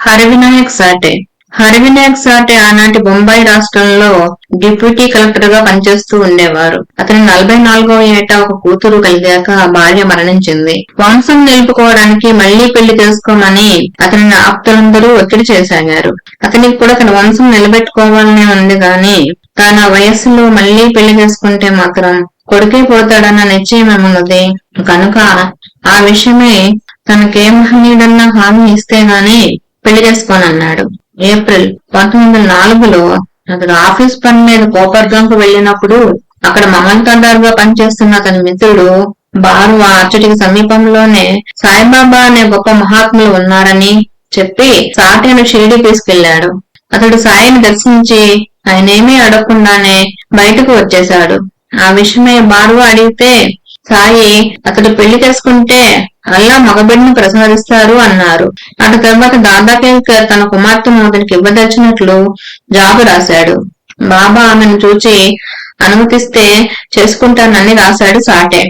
హరివినాయక్ సాటే హరివినాయక్ సాటే ఆనాటి బొంబాయి రాష్ట్రంలో deputy collector గా పనిచేస్తూ ఉండేవారు. అతని 44వ ఏట ఒక కూతురు కలిగాక భార్య మరణించింది. వంశం నిలుపుకోవడానికి మళ్లీ పెళ్లి చేసుకోమని అతని ఆప్తులందరూ ఒత్తిడి చేశారు. అతనికి కూడా తన వంశం నిలబెట్టుకోవాలనే ఉంది గాని తాను ఆ వయస్సులో మళ్లీ పెళ్లి చేసుకుంటే మాత్రం కొడుకే పోతాడన్న నిశ్చయం ఏమున్నది. కనుక ఆ విషయమై తనకే మహనీయుడన్న హామీ ఇస్తే గాని పెళ్లి చేసుకోనన్నాడు. ఏప్రిల్ 1904లో అతడు ఆఫీస్ పని మీద కోపర్గంకు వెళ్లినప్పుడు అక్కడ మమల్తాదారుగా పనిచేస్తున్న అతని మిత్రుడు బార్వా అచ్చటికి సమీపంలోనే సాయిబాబా అనే గొప్ప మహాత్ములు ఉన్నారని చెప్పి సాటేను షిరిడి తీసుకెళ్లాడు. అతడు సాయిని దర్శించి ఆయనేమీ అడగకుండానే బయటకు వచ్చేశాడు. ఆ విషయమై బార్వా అడిగితే సాయి అతడు పెళ్లి చేసుకుంటే అల్లా మగబిడ్డను ప్రసాదిస్తారు అన్నారు. అటు తర్వాత దాదాకేల్కర్ తన కుమార్తెను అతనికి ఇవ్వదలిచినట్లు జాబు రాశాడు. బాబా ఆమెను చూచి అనుమతిస్తే చేసుకుంటానని రాశాడు సాటే.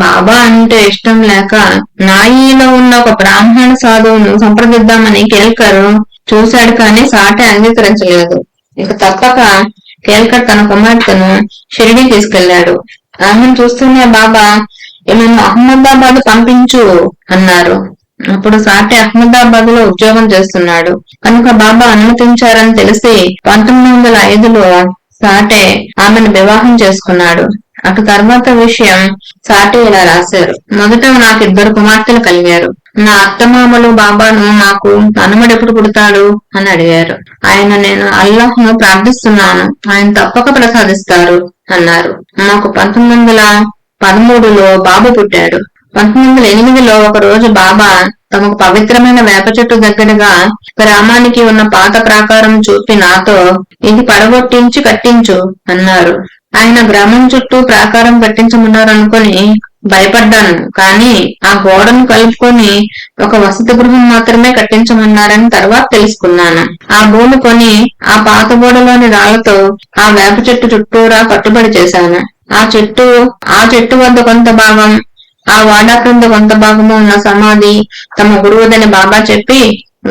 బాబా అంటే ఇష్టం లేక నాయిలో ఉన్న ఒక బ్రాహ్మణ సాధువును సంప్రదిద్దామని కేల్కర్ చూశాడు, కానీ సాటే అంగీకరించలేదు. ఇక తప్పక కేల్కర్ తన కుమార్తెను షిరిడి తీసుకెళ్లాడు. ఆమెను చూస్తూనే బాబా ఈమెను అహ్మదాబాద్ పంపించు అన్నారు. అప్పుడు సాటే అహ్మదాబాద్ లో ఉద్యోగం చేస్తున్నాడు కనుక బాబా అనుమతించారని తెలిసి 1905లో సాటే ఆమెను వివాహం చేసుకున్నాడు. అటు తర్వాత విషయం సాటే ఇలా రాశారు. మొదట నాకు 2 కుమార్తెలు కలిగారు. నా అత్తమామలు బాబాను నాకు మనమడెప్పుడు పుడతాడు అని అడిగారు. నేను అల్లాహ్ను ప్రార్థిస్తున్నాను, ఆయన తప్పక ప్రసాదిస్తారు అన్నారు. నాకు 1913లో బాబు పుట్టాడు. 1908లో ఒక రోజు బాబా తమకు పవిత్రమైన వేప చెట్టు దగ్గరగా గ్రామానికి ఉన్న పాత ప్రాకారం చూపి నాతో ఇది పడగొట్టించి కట్టించు అన్నారు. ఆయన గ్రామం చుట్టూ ప్రాకారం కట్టించమన్నారనుకుని భయపడ్డాను, కానీ ఆ గోడను కలుపుకొని ఒక వసతి గృహం మాత్రమే కట్టించమన్నారని తర్వాత తెలుసుకున్నాను. ఆ భూమి కొని ఆ పాత గోడలోని రాళ్లతో ఆ వేప చెట్టు చుట్టూరా కట్టుబడి చేశాను. ఆ చెట్టు వద్ద కొంత భాగం, ఆ వాడా క్రింద కొంత భాగము ఉన్న సమాధి తమ గురువుదని బాబా చెప్పి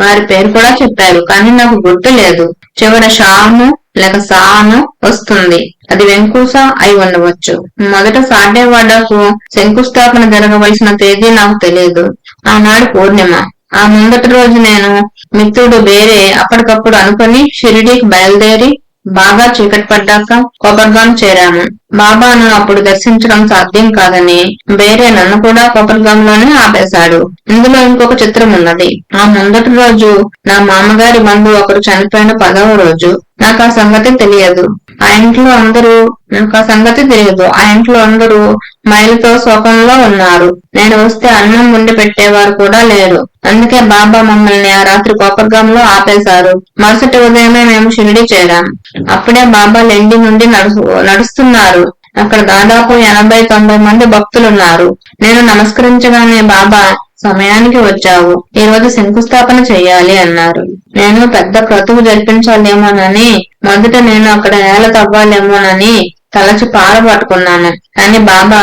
వారి పేరు కూడా చెప్పారు, కానీ నాకు గుర్తు లేదు. చివర షాను లేక సాను వస్తుంది, అది వెంకూస అయి ఉండవచ్చు. మొదట సాటేవాడకు శంకుస్థాపన జరగవలసిన తేదీ నాకు తెలియదు. ఆనాడు పూర్ణిమ. ఆ ముందటి రోజు నేను మిత్రుడు వేరే అప్పటికప్పుడు అనుకుని షిరిడీకి బయలుదేరి బాగా చీకటి పడ్డాక కోపర్గాం చేరాము. బాబాను అప్పుడు దర్శించడం సాధ్యం కాదని వేరే నన్ను కూడా కోపర్గాంలోనే ఆపేశాడు. ఇందులో ఇంకొక చిత్రం ఉన్నది. ఆ ముందటి రోజు నా మామగారి బంధువు ఒకరు చనిపోయిన 10వ రోజు. నాకు ఆ సంగతి తెలియదు. ఆ ఇంట్లో అందరూ మైలుతో శోకంలో ఉన్నారు. నేను వస్తే అన్నం వండి పెట్టేవారు కూడా లేరు. అందుకే బాబా మమ్మల్ని ఆ రాత్రి కోపర్గాంలో ఆపేశారు. మరుసటి ఉదయమే మేము షిరిడి చేరాం. అప్పుడే బాబా లెండి నుండి నడుస్తున్నారు. అక్కడ దాదాపు 80-90 మంది భక్తులున్నారు. నేను నమస్కరించగానే బాబా సమయానికి వచ్చావు, ఈ రోజు శంకుస్థాపన చెయ్యాలి అన్నారు. నేను పెద్ద క్రతువు జరిపించాలేమోనని మొదట నేను అక్కడ నేల తవ్వాలేమోనని తలచి పార పట్టుకున్నాను. కానీ బాబా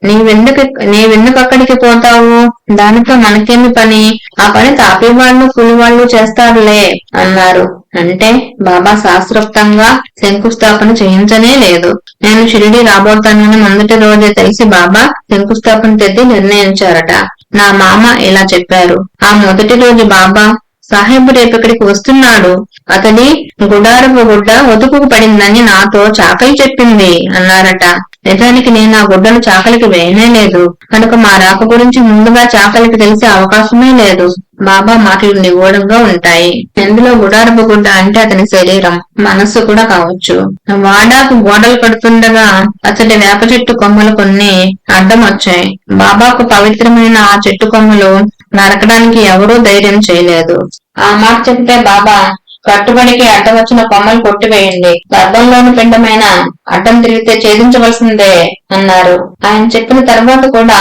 నీవెందుకు అక్కడికి పోతావు, దానితో మనకేమి పని, ఆ పని తాపేవాళ్ళు కూలివాళ్లు చేస్తారులే అన్నారు. అంటే బాబా శాస్త్రోక్తంగా శంకుస్థాపన చేయించనే లేదు. నేను షిరిడి రాబోతానని మొదటి రోజే తెలిసి బాబా శంకుస్థాపన తేదీ నిర్ణయించారట. నా మామ ఇలా చెప్పారు. ఆ మొదటి రోజు బాబా సాహెబ్ రేపక్కడికి వస్తున్నాడు, అతడి గుడారపు గుడ్డ ఒతుకుకు పడిందని నాతో చాకలి చెప్పింది అన్నారట. నిజానికి నేను ఆ గుడ్డను చాకలికి వేయనే లేదు కనుక మా రాక గురించి ముందుగా చాకలికి తెలిసే అవకాశమే లేదు. బాబా మాటలు నిగూఢంగా ఉంటాయి. ఇందులో గుడారపు గుడ్డ అంటే అతని శరీరం, మనస్సు కూడా కావచ్చు. వాడాకు గోడలు కడుతుండగా అతడి వేప చెట్టు కొమ్మలు కొన్ని అడ్డం వచ్చాయి. బాబాకు పవిత్రమైన ఆ చెట్టు కొమ్మలు నరకడానికి ఎవరూ ధైర్యం చేయలేదు. ఆ మాట చెప్తే బాబా కట్టుబడికి అడ్డం వచ్చిన కొమ్మలు కొట్టివేయండి, గర్భంలోని పిండమైన అడ్డం తిరిగితే ఛేదించవలసిందే అన్నారు. ఆయన చెప్పిన తర్వాత కూడా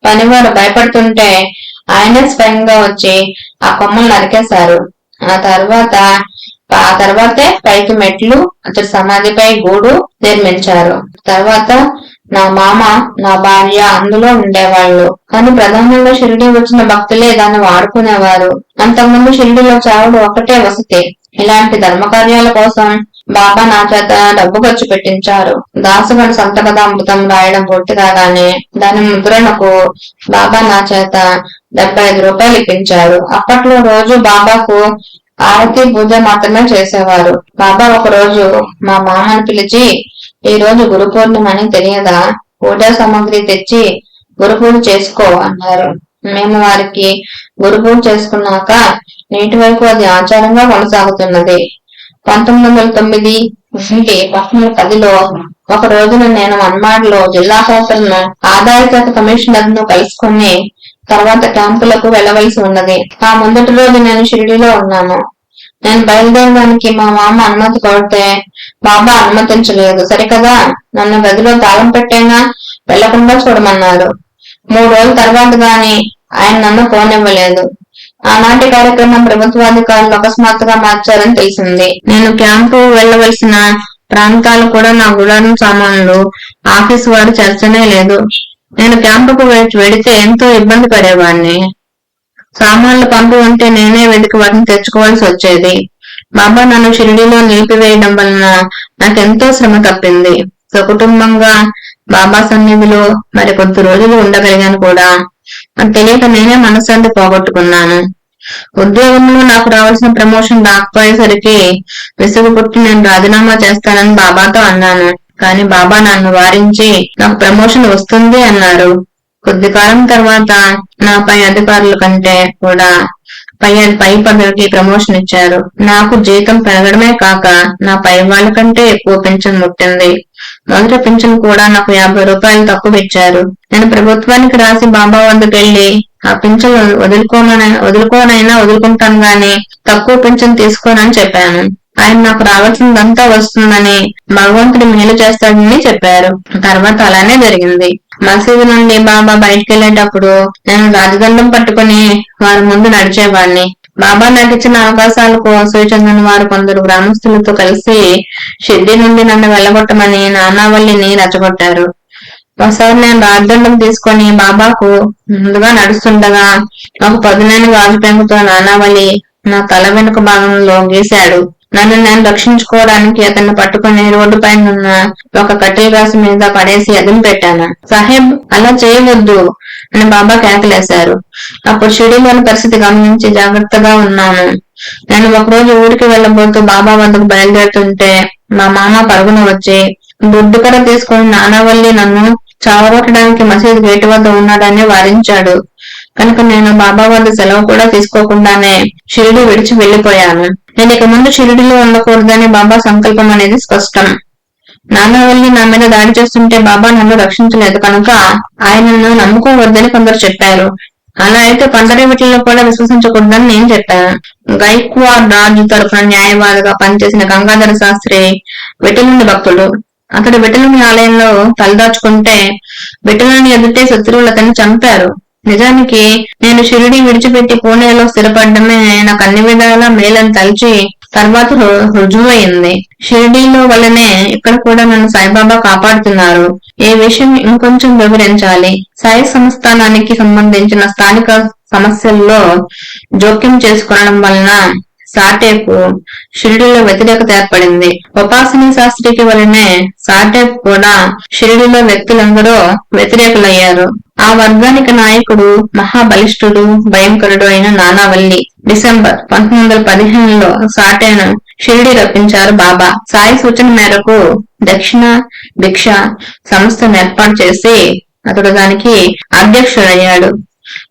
పనివారు భయపడుతుంటే ఆయనే స్వయంగా వచ్చి ఆ కొమ్మలు నరికేశారు. ఆ తర్వాతే పైకి మెట్లు, అతడి సమాధిపై గూడు నిర్మించారు. తర్వాత నా మామ, నా భార్య అందులో ఉండేవాళ్ళు. కానీ ప్రధానంగా షిరిడి వచ్చిన భక్తులే దాన్ని వాడుకునేవారు. అంతకుముందు షిరిడిలో చావుడు ఒక్కటే వసతి. ఇలాంటి ధర్మకార్యాల కోసం బాబా నా చేత డబ్బు ఖర్చు పెట్టించారు. దాసగడు సంతకథామృతం రాయడం పూర్తి కాగానే దాని ముద్రణకు బాబా నా చేత 75 రూపాయలు ఇప్పించారు. అప్పట్లో రోజు బాబాకు ఆరతి పూజ మాత్రమే చేసేవారు. బాబా ఒక రోజు మా మామను పిలిచి, ఈ రోజు గురు పౌర్ణిమ అని తెలియదా? పూజా సామాగ్రి తెచ్చి గురు పూజ చేసుకో అన్నారు. మేము వారికి గురు పూజ చేసుకున్నాక నేటి వరకు అది ఆచారంగా కొనసాగుతున్నది. 1909 నుండి 1910లో ఒక రోజున నేను మన్మాడ్లో జిల్లా కలెక్టర్ను, ఆదాయ శాఖ కమిషనర్ ను కలుసుకుని తర్వాత క్యాంపులకు వెళ్లవలసి ఉన్నది. ఆ ముందటి రోజు నేను షిరిడీలో ఉన్నాను. నేను బయలుదేరడానికి మా మామ అనుమతి కోరితే బాబా అనుమతించలేదు. సరికదా, నన్ను గదిలో తాళం పెట్టైనా వెళ్లకుండా చూడమన్నారు. 3 రోజుల తర్వాత గాని ఆయన నన్ను పోనివ్వలేదు. ఆనాటి కార్యక్రమం ప్రభుత్వాధికారులు అకస్మాత్తుగా మార్చారని తెలిసింది. నేను క్యాంపు వెళ్లవలసిన ప్రాంతాలు కూడా నా గుడారం సామాన్లు ఆఫీసు వారు చర్చనే లేదు. నేను క్యాంపుకు వెడితే ఎంతో ఇబ్బంది పడేవాడిని. సామాన్లు పంపి ఉంటే నేనే వెతికి వాటిని తెచ్చుకోవాల్సి వచ్చేది. బాబా నన్ను షిరిడీలో నిలిపివేయడం వలన నాకెంతో శ్రమ తప్పింది. సకుటుంబంగా బాబా సన్నిధిలో మరి కొద్ది రోజులు ఉండగలిగాను కూడా. నాకు తెలియక నేనే మనశ్శాంతి పోగొట్టుకున్నాను. ఉద్యోగంలో నాకు రావాల్సిన ప్రమోషన్ రాకపోయేసరికి విసుగు పుట్టి నేను రాజీనామా చేస్తానని బాబాతో అన్నాను. కానీ బాబా నన్ను వారించి నాకు ప్రమోషన్ వస్తుంది అన్నారు. కొద్ది కాలం తర్వాత నా పై అధికారుల కంటే కూడా పై పదవికి ప్రమోషన్ ఇచ్చారు. నాకు జీతం పెరగడమే కాక నా పై వాళ్ళ కంటే ఎక్కువ పింఛన్ ముట్టింది. మొదటి పింఛన్ కూడా నాకు 50 రూపాయలు తక్కువ ఇచ్చారు. నేను ప్రభుత్వానికి రాసి బాబా వద్దకు వెళ్లి ఆ పింఛన్ వదులుకోనైనా వదులుకుంటాను గాని తక్కువ పింఛన్ తీసుకోనని చెప్పాను. ఆయన నాకు రావాల్సిందంతా వస్తుందని, భగవంతుడి మేలు చేస్తాడని చెప్పారు. తర్వాత అలానే జరిగింది. మసీదు నుండి బాబా బయటికి వెళ్లేటప్పుడు నేను రాజదండం పట్టుకుని వారి ముందు నడిచేవాడిని. బాబా నాకు ఇచ్చిన అవకాశాలకు సూచనలను వారు కొందరు గ్రామస్తులతో కలిసి షిర్డీ నుండి నన్ను వెళ్లగొట్టమని నానావల్లిని రెచ్చగొట్టారు. ఒకసారి నేను రాజదండం తీసుకొని బాబాకు ముందుగా నడుస్తుండగా ఒక పదునైన గాజు పెంకుతో నానావల్లి నా తల వెనుక భాగంలో గీశాడు. నన్ను నేను రక్షించుకోవడానికి అతన్ని పట్టుకుని రోడ్డు పైన ఉన్న ఒక కట్టెల రాశి మీద పడేసి అదిమి పెట్టాను. సాహెబ్, అలా చేయవద్దు అని బాబా కేకలేశారు. అప్పుడు షిరిడీలోని పరిస్థితి గమనించి జాగ్రత్తగా ఉన్నాను. నేను ఒకరోజు ఊరికి వెళ్లబోతూ బాబా వద్దకు బయలుదేరుతుంటే మా మామ పరుగున వచ్చి దుడ్డుకర తీసుకుని నానావల్లి నన్ను చావగొట్టడానికి మసీదు గేటు వద్ద ఉన్నాడని వారించాడు. కనుక నేను బాబా వద్ద సెలవు కూడా తీసుకోకుండానే షిరిడి విడిచి వెళ్లిపోయాను. నేను ఇక ముందు షిరిడిలో ఉండకూడదని బాబా సంకల్పం అనేది స్పష్టం. నానావల్లి నా మీద దాడి చేస్తుంటే బాబా నన్ను రక్షించలేదు కనుక ఆయనను నమ్ముకోవద్దని కొందరు చెప్పారు. అలా అయితే పండరి వీటిల్లో కూడా విశ్వసించకూడదని నేను చెప్పాను. గైక్వాడ్ రాజు తరఫున న్యాయవాదిగా పనిచేసిన గంగాధర శాస్త్రి విఠలుని భక్తుడు. అతడు విఠలుని ఆలయంలో తలదాచుకుంటే విఠలుని ఎదుటే శత్రువులు అతన్ని చంపారు. నిజానికి నేను షిరిడి విడిచిపెట్టి పూణేలో స్థిరపడమే నాకు అన్ని విధాలా మేలని తలిచి తర్వాత రుజువయింది. షిరిడీలో వల్లనే ఇక్కడ కూడా నన్ను సాయిబాబా కాపాడుతున్నారు. ఈ విషయం ఇంకొంచెం వివరించాలి. సాయి సంస్థానానికి సంబంధించిన స్థానిక సమస్యల్లో జోక్యం చేసుకోవడం వలన సాటేకు షిరిడీలో వ్యతిరేకత ఏర్పడింది. ఉపాసనీ శాస్త్రికి వలనే సాటేకు కూడా షిరిడీలో వ్యక్తులందరూ వ్యతిరేకులయ్యారు. ఆ వర్గానికి నాయకుడు మహాబలిష్ఠుడు, భయంకరుడు అయిన నానావల్లి. డిసెంబర్ 1915లో సాటేను షిరిడి రప్పించారు బాబా. సాయి సూచన మేరకు దక్షిణ భిక్ష సంస్థను ఏర్పాటు చేసి అతడు దానికి అధ్యక్షుడయ్యాడు.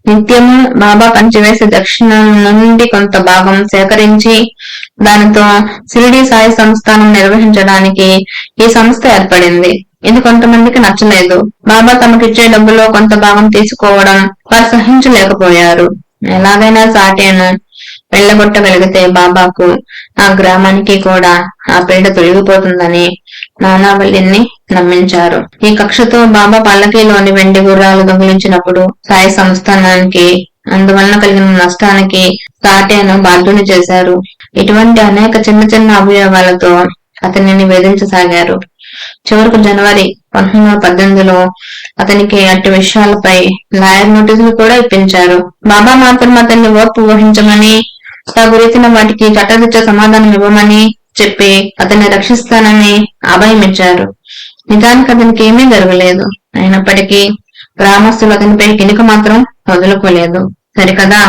నిత్యము బాబా పంచివేసే దక్షిణ నుండి కొంత భాగం సేకరించి దానితో షిరిడి సాయి సంస్థానం నిర్వహించడానికి ఈ సంస్థ ఏర్పడింది. ఇది కొంతమందికి నచ్చలేదు. బాబా తమకిచ్చే డబ్బులో కొంత భాగం తీసుకోవడం వారు సహించలేకపోయారు. ఎలాగైనా సాటేను వెళ్లగొట్టగలిగితే బాబాకు ఆ గ్రామానికి కూడా ఆ పీడ తొలగిపోతుందని నానావల్లిని నమ్మించారు. ఈ కక్షతో బాబా పల్లకీలోని వెండి గుర్రాలు దొంగిలించినప్పుడు సాయి సంస్థానానికి అందువలన కలిగిన నష్టానికి సాటేను బాధ్యుని చేశారు. ఇటువంటి అనేక చిన్న చిన్న అభియోగాలతో అతనిని వేధించసాగారు. చివరకు జనవరి 1918లో అతనికి అట్టి విషయాలపై లాయర్ నోటీసులు కూడా ఇప్పించారు. బాబా మాత్రం అతన్ని ఓర్పు వహించమని, తగు రీతిన వాటికి చట్టదిచ్చ సమాధానం ఇవ్వమని చెప్పి అతన్ని రక్షిస్తానని అభయమిచ్చారు. నిజానికి అతనికి ఏమీ జరగలేదు. అయినప్పటికీ గ్రామస్తులు అతనిపై కినుక మాత్రం వదులుకోలేదు. సరికదా,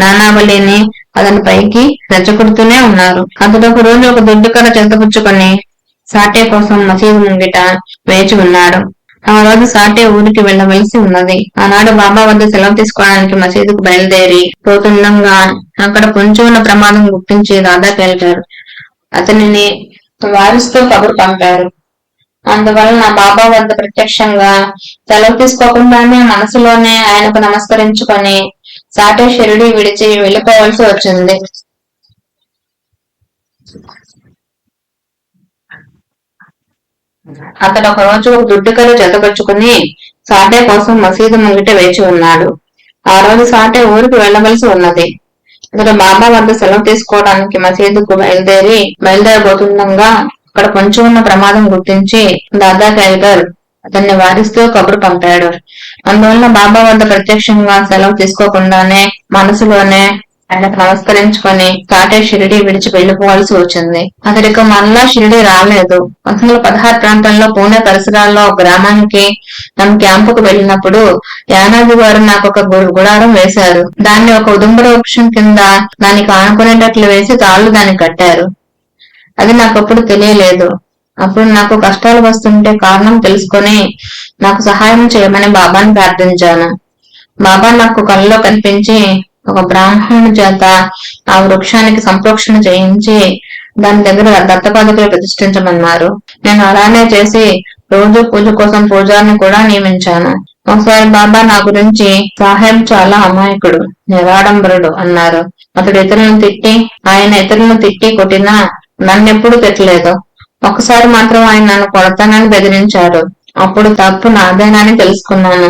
నానావళిని అతని పైకి రెచ్చగొడుతూనే ఉన్నారు. అతడు ఒక రోజు ఒక దుడ్డుకర్ర చెంతపుచ్చుకొని సాటే కోసం మసీదు ముంగిట వేచి ఉన్నాడు. ఆ రోజు సాటే ఊరికి వెళ్లవలసి ఉన్నది. ఆనాడు బాబా వద్ద సెలవు తీసుకోవడానికి మసీదుకు బయలుదేరి పోతుండగా అక్కడ పొంచి ఉన్న ప్రమాదం గుర్తించి దాదాపు వెళ్లారు. అతనిని వారిస్తూ కబురు పంపారు. అందువలన బాబా వద్ద ప్రత్యక్షంగా సెలవు తీసుకోకుండానే మనసులోనే ఆయనకు నమస్కరించుకొని సాటే షిరిడి విడిచి వెళ్లిపోవలసి వచ్చింది. అతడు ఒక రోజు ఒక దుడ్డుకలు జతపరుచుకుని సాటే కోసం మసీదు ముంగిట వేచి ఉన్నాడు. ఆ రోజు సాటే ఊరికి వెళ్లవలసి ఉన్నది. అతడు బాబా వద్ద సెలవు తీసుకోవడానికి మసీదుకు బయలుదేరబోతుండగా అక్కడ పొంచి ఉన్న ప్రమాదం గుర్తించి దాదా ఖైదర్ అతన్ని వారిస్తూ కబురు పంపాడు. అందువలన బాబా వద్ద ప్రత్యక్షంగా సెలవు తీసుకోకుండానే మనసులోనే ఆయనకు నమస్కరించుకొని సాటే షిరిడి విడిచి వెళ్లిపోవాల్సి వచ్చింది. అతడికి మళ్ళా షిరిడి రాలేదు. 1916 ప్రాంతంలో పూణె పరిసరాల్లో ఒక గ్రామానికి తమ క్యాంపుకు వెళ్ళినప్పుడు యానాది వారు నాకు ఒక గుడారం వేశారు. దాన్ని ఒక ఉదుంబర వృక్షం కింద దానికి ఆనుకునేటట్లు వేసి తాళ్లు దానికి కట్టారు. అది నాకప్పుడు తెలియలేదు. అప్పుడు నాకు కష్టాలు వస్తుంటే కారణం తెలుసుకొని నాకు సహాయం చేయమని బాబాను ప్రార్థించాను. బాబా నాకు కళ్ళలో కనిపించి ఒక బ్రాహ్మణుని చేత ఆ వృక్షానికి సంప్రోక్షణ చేయించి దాని దగ్గర దత్తపాదుకలు ప్రతిష్ఠించమన్నారు. నేను అలానే చేసి రోజు పూజ కోసం పూజారిని కూడా నియమించాను. ఒకసారి బాబా నా గురించి సాహెబ్ చాలా అమాయకుడు, నిరాడంబరుడు అన్నారు. అతడు ఆయన ఇతరులను తిట్టి కొట్టినా నన్నెప్పుడు తిట్టలేదు. ఒకసారి మాత్రం ఆయన నన్ను కొడతానని బెదిరించారు. అప్పుడు తప్పు నాదేనని తెలుసుకున్నాను.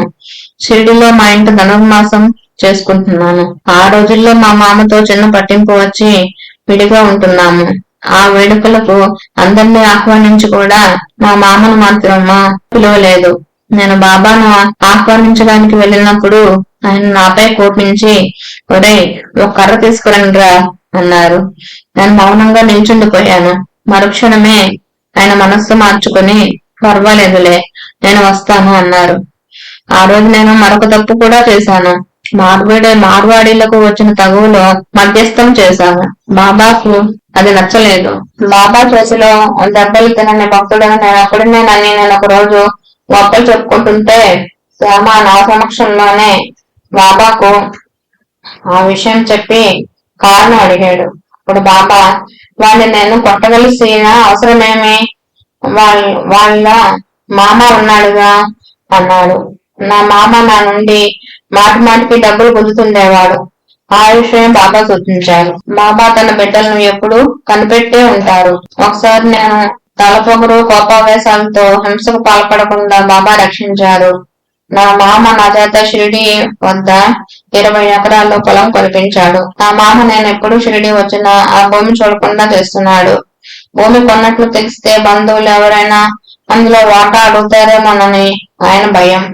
షిరిడిలో మా ఇంటి ధనుర్మాసం చేసుకుంటున్నాను. ఆ రోజుల్లో మా మామతో చిన్న పట్టింపు వచ్చి విడిగా ఉంటున్నాము. ఆ వేడుకలకు అందరినీ ఆహ్వానించి కూడా మా మామను మాత్రం పిలువలేదు. నేను బాబాను ఆహ్వానించడానికి వెళ్ళినప్పుడు ఆయన నాపై కోపించి, ఒరేయ్, ఒక కర్ర తీసుకురండిరా అన్నారు. నేను మౌనంగా నిల్చుండిపోయాను. మరుక్షణమే ఆయన మనస్సు మార్చుకుని, పర్వాలేదులే, నేను వస్తాను అన్నారు. ఆ రోజు నేను మరొక తప్పు కూడా చేశాను. మార్వాడీలకు వచ్చిన తగువులో మధ్యస్థం చేశాను. బాబాకు అది నచ్చలేదు. బాబా చేతిలో దెబ్బలు తినని భక్తుడని నేను ఒక రోజు గొప్పలు చెప్పుకుంటుంటే శ్యామ నా సమక్షంలోనే బాబాకు ఆ విషయం చెప్పి కారణం అడిగాడు. ఇప్పుడు బాబా, వాళ్ళని నేను కొట్టవలసిన అవసరమేమి, వాళ్ళ మామ ఉన్నాడుగా అన్నాడు. నా మామ నా నుండి మాటి మాటికి డబ్బులు గుంజుతుండేవాడు. ఆ విషయం బాబా సూచించారు. బాబా తన బిడ్డలను ఎప్పుడు కనిపెట్టే ఉంటారు. ఒకసారి నేను తలపొగరు కోపావేశాలతో హింసకు పాల్పడకుండా బాబా రక్షించారు. నా మామ నా చేత షిరిడి వద్ద 20 ఎకరాల్లో పొలం కొనిపించాడు. నా మామ నేను ఎప్పుడు షిరిడి వచ్చినా ఆ భూమి చూడకుండా చేస్తున్నాడు. భూమి కొన్నట్లు తెలిస్తే బంధువులు ఎవరైనా అందులో వాటా అడుగుతారేమోనని ఆయన భయం.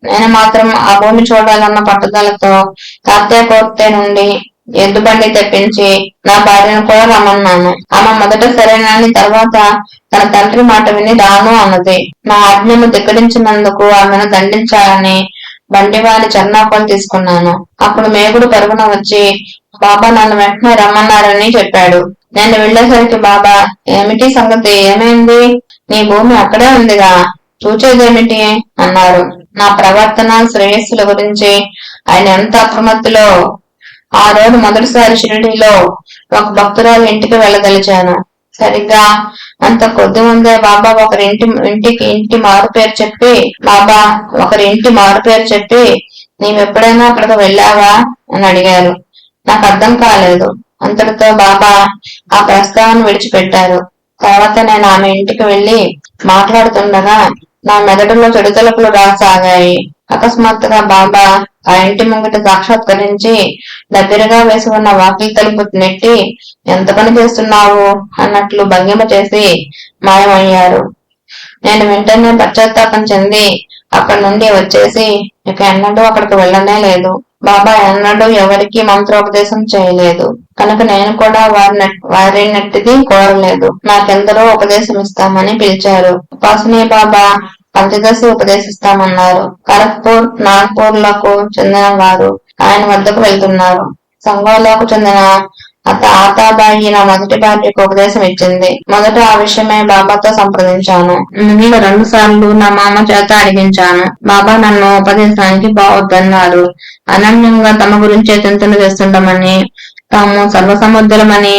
నేను మాత్రం ఆ భూమి చూడాలన్న పట్టుదలతో తాత్య కోర్తే నుండి ఎద్దుబండి తెప్పించి నా భార్యను కూడా రమ్మన్నాను. ఆమె మొదట సరేనని తర్వాత తన తండ్రి మాట విని రాను అన్నది. నా ఆజ్ఞను ధిక్కరించినందుకు ఆమెను దండించాలని బండివారి చర్నాపలు తీసుకున్నాను. అప్పుడు మేగుడు పరుగున వచ్చి బాబా నన్ను వెంటనే రమ్మన్నారని చెప్పాడు. నేను వెళ్లేసరికి బాబా, ఏమిటి సంగతి, ఏమైంది, నీ భూమి అక్కడే ఉందిగా, చూచేదేమిటి అన్నారు. నా ప్రవర్తన శ్రేయస్సుల గురించి ఆయన ఎంత అప్రమత్తులో. ఆ రోజు మొదటిసారి షిరిడీలో ఒక భక్తురాలు ఇంటికి వెళ్ళదలిచాను. సరిగ్గా అంత కొద్ది ముందే బాబా ఒకరి ఇంటి మారు పేరు చెప్పి నీవెప్పుడైనా అక్కడికి వెళ్ళావా అని అడిగారు. నాకు అర్థం కాలేదు. అంతటితో బాబా ఆ ప్రస్తావన విడిచిపెట్టారు. తర్వాత నేను ఆమె ఇంటికి వెళ్లి మాట్లాడుతుండగా నా మెదడులో చెడుతలుపులు రాసాగాయి. అకస్మాత్తుగా బాబా ఆ ఇంటి ముంగిట సాక్షాత్కరించి దగ్గరగా వేసి ఉన్న వాకిలి తలుపు నెట్టి ఎంత పని చేస్తున్నావు అన్నట్లు భంగిమ చేసి మాయమయ్యారు. నేను వెంటనే పశ్చాత్తాపం చెంది అక్కడి నుండి వచ్చేసి ఇక ఎన్నడూ అక్కడికి వెళ్ళనే లేదు. బాబా ఎన్నడూ ఎవరికి మంత్రోపదేశం చేయలేదు కనుక నేను కూడా వారినట్టిది కోరలేదు. నాకెందరో ఉపదేశం ఇస్తామని పిలిచారు. ఉపాసనీ బాబా పంచదశి ఉపదేశిస్తామన్నారు. ఖరగ్పూర్, నాగ్పూర్ లకు చెందిన వారు ఆయన వద్దకు వెళ్తున్నారు. సంఘాలకు చెందిన ఆతాబాయి నా మొదటి భార్యకు ఉపదేశం ఇచ్చింది. మొదట ఆ విషయమై బాబాతో సంప్రదించాను. మిగిలిన 2 సార్లు నా మామ చేత అడిగించాను. బాబా నన్ను ఉపదేశానికి బావద్దన్నారు. అనన్యంగా తమ గురించే చింతన చేస్తుండమని, తాము సర్వసముద్రమని,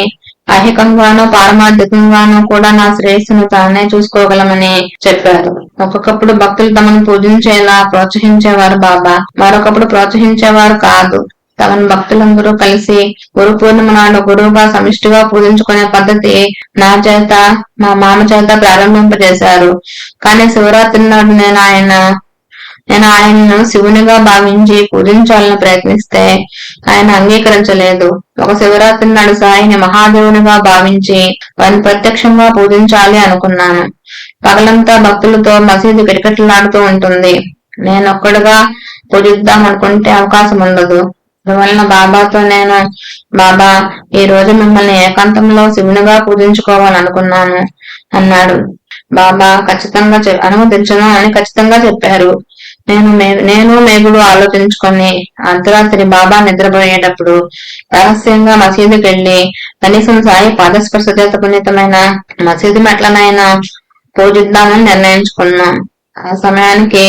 ఐహికంగానూ పారమార్థికంగానూ కూడా నా శ్రేయస్సును తానే చూసుకోగలమని చెప్పారు. ఒక్కొక్కప్పుడు భక్తులు తమను పూజించేలా ప్రోత్సహించేవారు బాబా, మరొకప్పుడు ప్రోత్సహించేవారు కాదు. తమను భక్తులందరూ కలిసి గురు పూర్ణిమ నాడు గురువుగా సమిష్టిగా పూజించుకునే పద్ధతి నా చేత మా మామ చేత ప్రారంభింపజేశారు. కానీ శివరాత్రి నాడు నేను ఆయనను శివునిగా భావించి పూజించాలని ప్రయత్నిస్తే ఆయన అంగీకరించలేదు. ఒక శివరాత్రి నాడు సాయిని మహాదేవునిగా భావించి వారిని ప్రత్యక్షంగా పూజించాలి అనుకున్నాను. పగలంతా భక్తులతో మసీదు కిటకిటలాడుతూ ఉంటుంది. నేనొక్కడుగా పూజిద్దాం అనుకుంటే అవకాశం ఉండదు. అందువలన బాబాతో నేను, బాబా, ఈ రోజు మిమ్మల్ని ఏకాంతంలో శివునిగా పూజించుకోవాలనుకున్నాను అన్నాడు. బాబా ఖచ్చితంగా అనుమతించను అని ఖచ్చితంగా చెప్పారు. నేను మేగుడు ఆలోచించుకొని అర్ధరాత్రి బాబా నిద్రపోయేటప్పుడు రహస్యంగా మసీదుకి వెళ్లి కనీసం సాయి పాదస్పర్శ చేత పునీతమైన మసీదు మెట్లనైనా పూజిద్దామని నిర్ణయించుకున్నాం. ఆ సమయానికి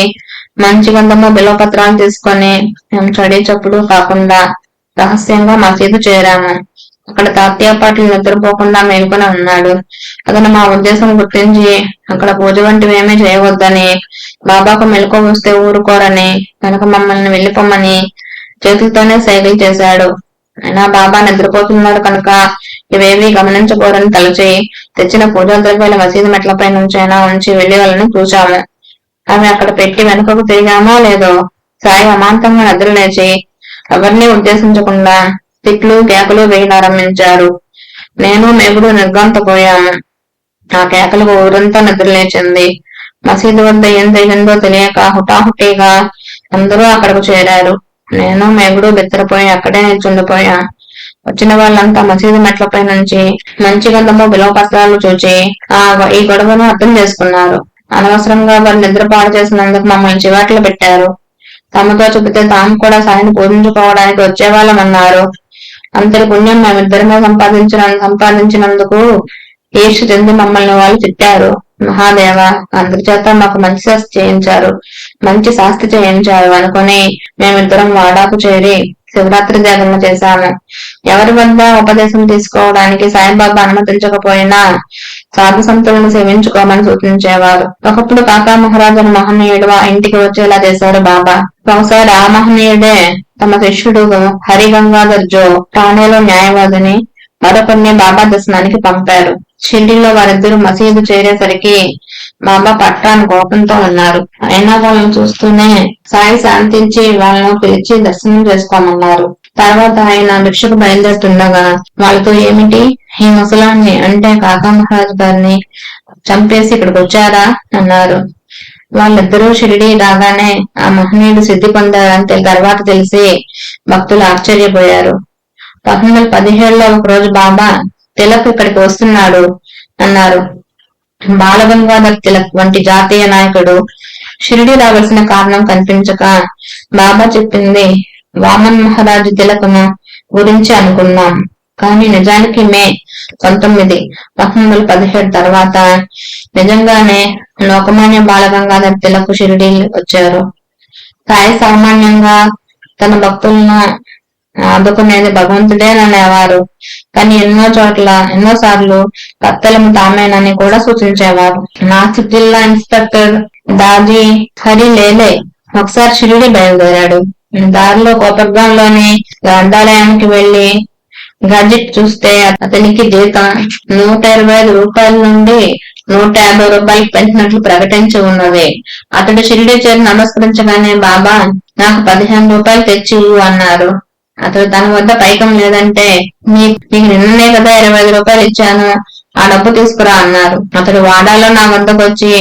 మంచి గంధము బిల్వపత్రాలు తీసుకొని మేము చడి చప్పుడు కాకుండా రహస్యంగా మసీదు చేరాము. అక్కడ తాతయ్య పాటలు నిద్రపోకుండా మేల్కొని ఉన్నాడు. అతను మా ఉద్దేశం గుర్తించి అక్కడ పూజ వంటివి ఏమీ చేయవద్దని, బాబాకు మెలకు వస్తే ఊరుకోరని, కనుక మమ్మల్ని వెళ్ళిపోమని చేతులతోనే సైకిల్ చేశాడు. అయినా బాబా నిద్రపోతున్నాడు కనుక ఇవేమీ గమనించకూడని తలచి తెచ్చిన పూజా ద్రవ్యాల మసీదు మెట్లపై నుంచైనా ఉంచి వెళ్లి వాళ్ళని చూచాము. ఆమె అక్కడ పెట్టి వెనుకకు తిరిగామో లేదో సాయి అమాంతంగా నిద్రలేచి ఎవరిని ఉద్దేశించకుండా తిట్లు కేకలు వేయనారంభించారు. నేను మేగుడు నిర్గాంతపోయాము. ఆ కేకలకు ఊరంతా నిద్రలేచింది. మసీదు వద్ద ఏం జరిగిందో తెలియక హుటాహుటీగా అందరూ అక్కడకు చేరారు. నేను మేగుడు బెత్తరపోయి అక్కడే నిల్చుండిపోయాం. వచ్చిన వాళ్ళంతా మసీదు మెట్లపై నుంచి మంచి గంధము బిలవపత్రాలు చూచి ఈ గొడవను అర్థం చేసుకున్నారు. అనవసరంగా వారు నిద్ర పాడు చేసినందుకు మమ్మల్ని చివాట్లు పెట్టారు. తమతో చెబితే తాము కూడా సాయిని పూజించుకోవడానికి వచ్చేవాళ్ళమన్నారు. అంతటి పుణ్యం మేమిద్దరమే సంపాదించినందుకు ఈర్ష చెంది మమ్మల్ని వాళ్ళు తిట్టారు. మహాదేవ, అందరి చేత మాకు మంచి శాస్తి చేయించారు అనుకుని మేమిద్దరం వాడాకు చేరి శివరాత్రి జాగరణ చేశాము. ఎవరి వద్ద ఉపదేశం తీసుకోవడానికి సాయిబాబా అనుమతించకపోయినా సాధు సంతులను సేవించుకోమని సూచించేవారు. ఒకప్పుడు కాకా మహారాజును మహనీయుడు ఇంటికి వచ్చేలా చేశాడు బాబా. ఒకసారి ఆ మహనీయుడే తమ శిష్యుడు హరిగంగాధర్ జో ఠాణేలో న్యాయవాదిని మరొకరిని బాబా దర్శనానికి పంపారు. షిర్డీలో వారిద్దరూ మసీదు చేరేసరికి బాబా పట్టాను కోపంతో ఉన్నారు. అయినా వాళ్ళని చూస్తూనే సాయి శాంతించి వాళ్ళను పిలిచి దర్శనం చేసుకోమన్నారు. తర్వాత ఆయన భిక్షకు బయలుదేరుతుండగా వాళ్ళతో ఏమిటి, ఈ ముసలాన్ని అంటే కాకా మహారాజు గారిని చంపేసి ఇక్కడికి వచ్చారా అన్నారు. వాళ్ళిద్దరూ షిరిడి రాగానే ఆ మహనీయుడు సిద్ధి పొందారని తర్వాత తెలిసి భక్తులు ఆశ్చర్యపోయారు. 1917లో ఒక రోజు బాబా తిలక్ ఇక్కడికి వస్తున్నాడు అన్నారు. బాలగంగాధర్ తిలక్ వంటి జాతీయ నాయకుడు షిరిడి రావాల్సిన కారణం కనిపించక బాబా చెప్పింది వామన్ మహారాజు తిలకను గురించి అనుకున్నాం. కానీ నిజానికి మే 19, 1917 తర్వాత నిజంగానే లోకమాన్య బాలగంగాధర్ తిలక్ షిరిడి వచ్చారు. సాయి సామాన్యంగా తన భక్తులను ఆదుకునేది భగవంతుడేననేవారు. కానీ ఎన్నోసార్లు కత్తెలము తామేనని కూడా సూచించేవారు. నాసిక్ జిల్లా ఇన్స్పెక్టర్ దాజీ హరి లేలే ఒకసారి షిరిడి బయలుదేరాడు. దారిలో కోపర్గాంలోని గ్రంథాలయానికి వెళ్లి గజెట్ చూస్తే అతనికి జీతం 125 రూపాయల నుండి 150 రూపాయలకు పెంచినట్లు ప్రకటించి ఉన్నది. అతడు షిరిడి చేరి నమస్కరించగానే బాబా నాకు 15 రూపాయలు తెచ్చి అన్నారు. అతడు తన వద్ద పైకం లేదంటే నీకు నిన్ననే కదా 25 రూపాయలు ఇచ్చాను, ఆ డబ్బు తీసుకురా అన్నారు. అతడు వాడాలో నా వద్దకు వచ్చి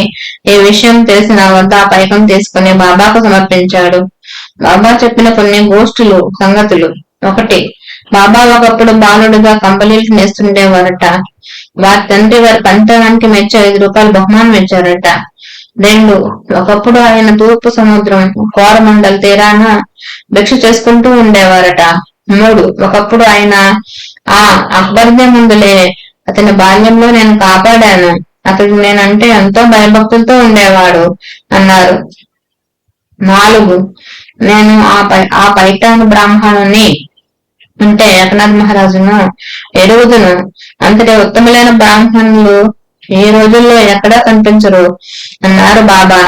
ఈ విషయం తెలిసి నా వద్ద ఆ పైకం తీసుకుని బాబాకు సమర్పించాడు. బాబా చెప్పిన కొన్ని గోష్ఠులు సంగతులు. 1. బాబా ఒకప్పుడు బాలుడుగా కంపెనీలు నేస్తుండేవారట. వారి తండ్రి వారి పంతానికి మెచ్చి 5 రూపాయలు బహుమానం ఇచ్చారట. 2. ఒకప్పుడు ఆయన తూర్పు సముద్రం కోరమండల్ తీరాన భిక్ష చేసుకుంటూ ఉండేవారట. 3. ఒకప్పుడు ఆయన ఆ అక్బర్దే ముందులే అతని బాల్యంలో నేను కాపాడాను. అతడు నేనంటే ఎంతో భయభక్తులతో ఉండేవాడు అన్నారు. 4. నేను ఆ పైఠాను బ్రాహ్మణుని అంటే ఏకనాథ్ మహారాజును ఎరుగుదును. అంతటి ఉత్తములైన బ్రాహ్మణులు ఈ రోజుల్లో ఎక్కడా కనిపించరు అన్నారు బాబా.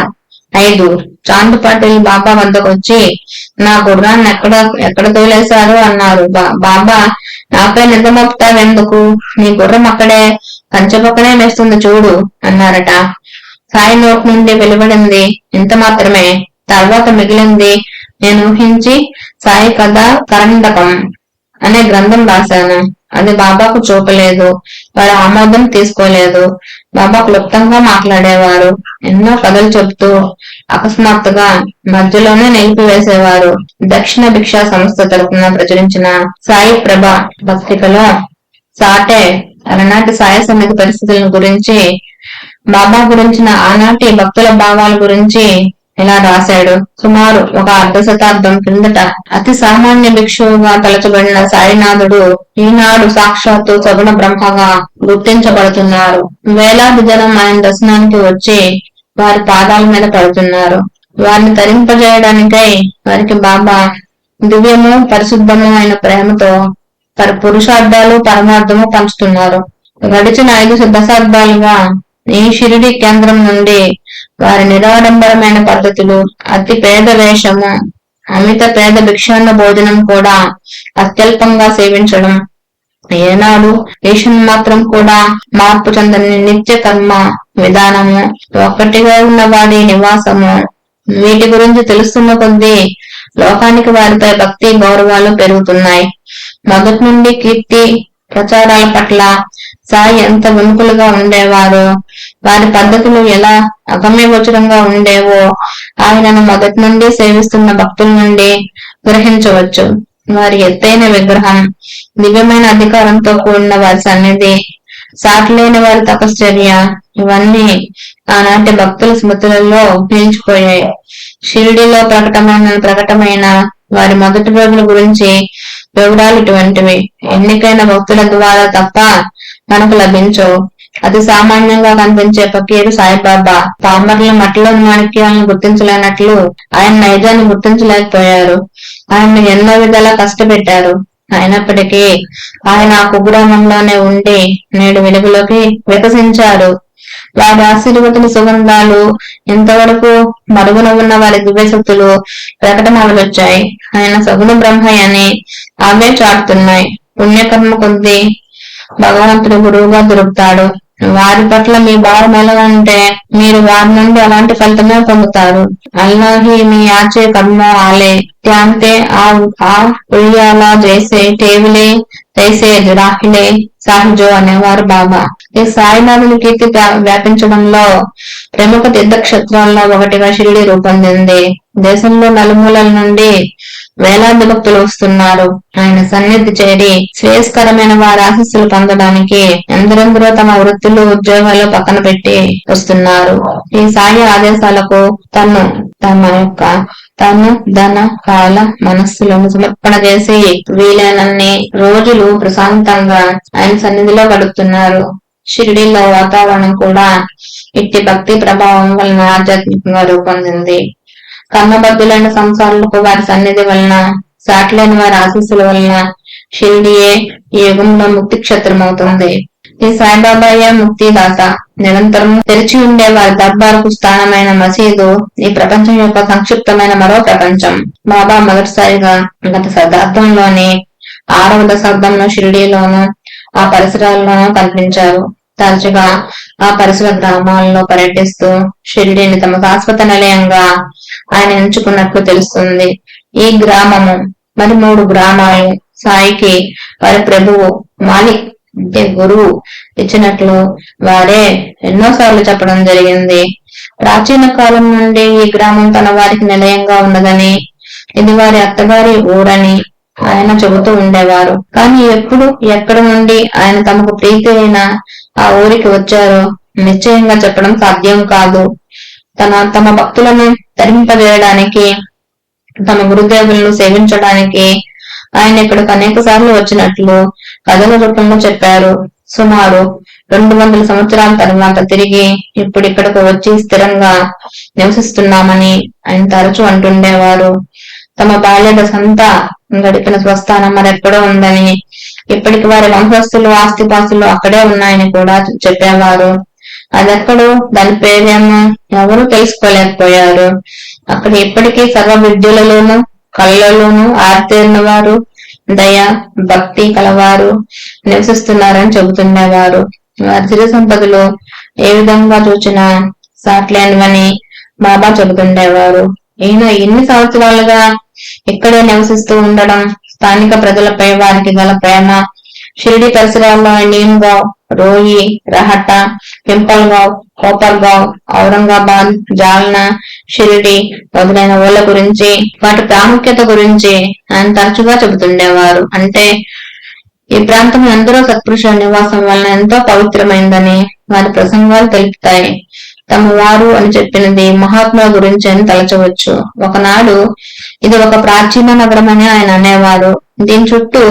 5. చాంద్ పాటిల్ బాబా వద్దకు వచ్చి నా గుర్రాన్ని ఎక్కడ తోలేశారు అన్నారు. బాబా నాపై నిజమొప్పుతావెందుకు? నీ గుర్రం అక్కడే కంచె పక్కనే వేస్తుంది చూడు అన్నారట. సాయి నోట్ నుండి వెలువడింది ఇంత మాత్రమే. తర్వాత మిగిలింది నేను ఊహించి సాయి కథ కరండకం అనే గ్రంథం రాశాను. అది బాబాకు చూపలేదు. వారు ఆమోదం తీసుకోలేదు. బాబా క్లుప్తంగా మాట్లాడేవారు. ఎన్నో కథలు చెబుతూ అకస్మాత్తుగా మధ్యలోనే నిలిపివేసేవారు. దక్షిణ భిక్షా సంస్థ తరపున ప్రచురించిన సాయి ప్రభ పత్రికలో సాటే అలనాటి సాయి సన్నిధి పరిస్థితుల గురించి, బాబా గురించిన ఆనాటి భక్తుల భావాల గురించి ఇలా రాశాడు. సుమారు ఒక 1/2 శతాబ్దం కిందట అతి సామాన్య భిక్షువుగా తలచబడిన సాయినాథుడు ఈనాడు సాక్షాత్తు సగుణ బ్రహ్మగా గుర్తించబడుతున్నారు. వేలాది జనం ఆయన దర్శనానికి వచ్చి వారి పాదాల మీద పడుతున్నారు. వారిని తరింపజేయడానికై వారికి బాబా దివ్యము పరిశుద్ధము అయిన ప్రేమతో పురుషార్థాలు పరమార్థము పంచుతున్నారు. గడిచిన 5 దశాబ్దాలుగా ఈ షిరిడి కేంద్రం నుండి వారి నిరాడంబరమైన పద్ధతులు, అతి పేద వేషము, అమిత పేద భిక్షాన్న భోజనం కూడా అత్యల్పంగా సేవించడం, ఏనాడు ఈషన్ మాత్రం కూడా మార్పు చెందని నిత్య కర్మ విధానము, ఒక్కటిగా ఉన్న వాడి నివాసము, వీటి గురించి తెలుస్తున్న కొద్దీ లోకానికి వారిపై భక్తి గౌరవాలు పెరుగుతున్నాయి. మొదటి నుండి కీర్తి ప్రచారాల పట్ల సాయి ఎంత విముఖులుగా ఉండేవారో, వారి పద్ధతులు ఎలా అగమ్యగోచరంగా ఉండేవో ఆయనను మొదటి నుండి సేవిస్తున్న భక్తుల నుండి గ్రహించవచ్చు. వారి ఎత్తైన విగ్రహం, దివ్యమైన అధికారంతో కూడిన వారి సన్నిధి, సాటిలేని వారి తపశ్చర్య, ఇవన్నీ ఆనాటి భక్తుల స్మృతులలో నిలిచిపోయాయి. షిరిడిలో ప్రకటమైన వారి మొదటి రోజుల గురించి వివరాలు ఇటువంటివి. ఎన్నికైన భక్తుల ద్వారా తప్ప మనకు లభించవు. అతి సామాన్యంగా కనిపించే ఫకీరు సాయిబాబా పామర్ల మట్టిలోని మాణిక్యాలను గుర్తించలేనట్లు ఆయన నైజాన్ని గుర్తించలేకపోయారు. ఆయన్ని ఎన్నో విధాలా కష్టపెట్టారు. అయినప్పటికీ ఆయన ఆ కుగ్రామంలోనే ఉండి నేడు వెలుగులోకి వికసించారు. వారి ఆశీర్వతుల సుగంధాలు ఇంతవరకు మరుగున ఉన్న వారి దివ్యశక్తులు ప్రకటనవలొచ్చాయి. ఆయన సగుణ బ్రహ్మయ్యని అవే చాటుతున్నాయి. పుణ్యకర్మ కొద్దీ భగవంతుడు గురువుగా దొరుకుతాడు. వారి పట్ల మీ భావం ఎలా ఉంటే మీరు వారి నుండి అలాంటి ఫలితమే పొందుతారు. అల్లాహి మీ ఆచే కర్మో ఆలే త్యాంతే ఆ ఉయ్యాలా చేసే టేవిలే తైసే రాహిలే సాహిజో అనేవారు బాబా. ఈ సాయినాథుని కీర్తి వ్యాపించడంలో ప్రముఖ తీర్థక్షేత్రాల్లో ఒకటిగా షిరిడి రూపొందింది. దేశంలో నలుమూలల నుండి వేలాది భక్తులు వస్తున్నారు. ఆయన సన్నిధి చేరి శ్రేయస్కరమైన వారి ఆశీస్సులు పొందడానికి ఎందరెందరో తమ వృత్తులు ఉద్యోగాలు పక్కన పెట్టి వస్తున్నారు. ఈ సాయి ఆదేశాలకు తను ధన కాల మనస్సులను సమర్పణ చేసి వీలైనన్ని రోజులు ప్రశాంతంగా ఆయన సన్నిధిలో గడుపుతున్నారు. షిరిడీలో వాతావరణం కూడా ఇట్టి భక్తి ప్రభావం వలన ఆధ్యాత్మికంగా రూపొందింది. కర్మబద్ధులైన సంసారులకు వారి సన్నిధి వలన, సాటిలేని వారి ఆశీస్సుల వలన షిరిడియే ఈ యుగంలో ముక్తి క్షేత్రమవుతుంది. ఈ సాయిబాబాయే ముక్తిదాత. నిరంతరం తెరిచి ఉండే వారి దర్బారుకు స్థానమైన మసీదు ఈ ప్రపంచం యొక్క సంక్షిప్తమైన మరో ప్రపంచం. బాబా మొదటిసారిగా గత శతాబ్దంలోని 6వ దశాబ్దంలో షిరిడీలోను ఆ పరిసరాల్లోనూ కనిపించారు. తరచుగా ఆ పరిసర గ్రామాలలో పర్యటిస్తూ షిరిడీని తమ శాశ్వత నిలయంగా ఆయన ఎంచుకున్నట్లు తెలుస్తుంది. ఈ గ్రామము మరి 3 గ్రామాలు సాయికి వారి ప్రభువు మాలిక్ అంటే గురువు ఇచ్చినట్లు వారే ఎన్నోసార్లు చెప్పడం జరిగింది. ప్రాచీన కాలం నుండి ఈ గ్రామం తన వారికి నిలయంగా ఉన్నదని, ఇది వారి అత్తగారి ఊరని ఆయన చెబుతూ ఉండేవారు. కానీ ఎప్పుడు ఎక్కడ నుండి ఆయన తమకు ప్రీతి అయిన ఆ ఊరికి వచ్చారో నిశ్చయంగా చెప్పడం సాధ్యం కాదు. తమ భక్తులను తరింపజేయడానికి, తమ గురుదేవులను సేవించడానికి ఆయన ఇక్కడికి అనేక సార్లు వచ్చినట్లు కథల రూపంలో చెప్పారు. సుమారు 200 సంవత్సరాల తర్వాత తిరిగి ఇప్పుడు ఇక్కడకు వచ్చి స్థిరంగా నివసిస్తున్నామని ఆయన తరచూ అంటుండేవారు. తమ బాల్య దశంతా గడిపిన స్వస్థానం మరెక్కడో ఉందని, ఇప్పటికి వారి వంశస్థులు ఆస్తిపాస్తులు అక్కడే ఉన్నాయని కూడా చెప్పేవారు. అదెక్కడో దాని పేరేమో ఎవరూ తెలుసుకోలేకపోయారు. అక్కడ ఇప్పటికీ సర్వ విద్యలలోనూ కళ్ళలోనూ ఆరితేరిన వారు, దయ భక్తి కలవారు నివసిస్తున్నారని చెబుతుండేవారు. వారి సిరి సంపదలు ఏ విధంగా చూచినా సాట్లేనివని బాబా చెబుతుండేవారు. ఈయన ఎన్ని సంవత్సరాలుగా ఇక్కడే నివసిస్తూ ఉండడం, స్థానిక ప్రజలపై వారికి గల ప్రేమ, షిరిడి పరిసరాల్లో నీమ్గావ్, రోయి, రహట, పింపల్గావ్, కోపర్గావ్, ఔరంగాబాద్, జాల్నా, షిరిడి మొదలైన ఊళ్ళ గురించి, వాటి ప్రాముఖ్యత గురించి ఆయన తరచుగా చెబుతుండేవారు. అంటే ఈ ప్రాంతం ఎందరో సత్పురుషుల నివాసం వలన ఎంతో పవిత్రమైందని వారి ప్రసంగాలు తెలుపుతాయి. తమ వారు అని చెప్పినది మహాత్ముల గురించి అని తలచవచ్చు. ఒకనాడు ఇది ఒక ప్రాచీన నగరం అని ఆయన అనేవారు. దీని చుట్టూ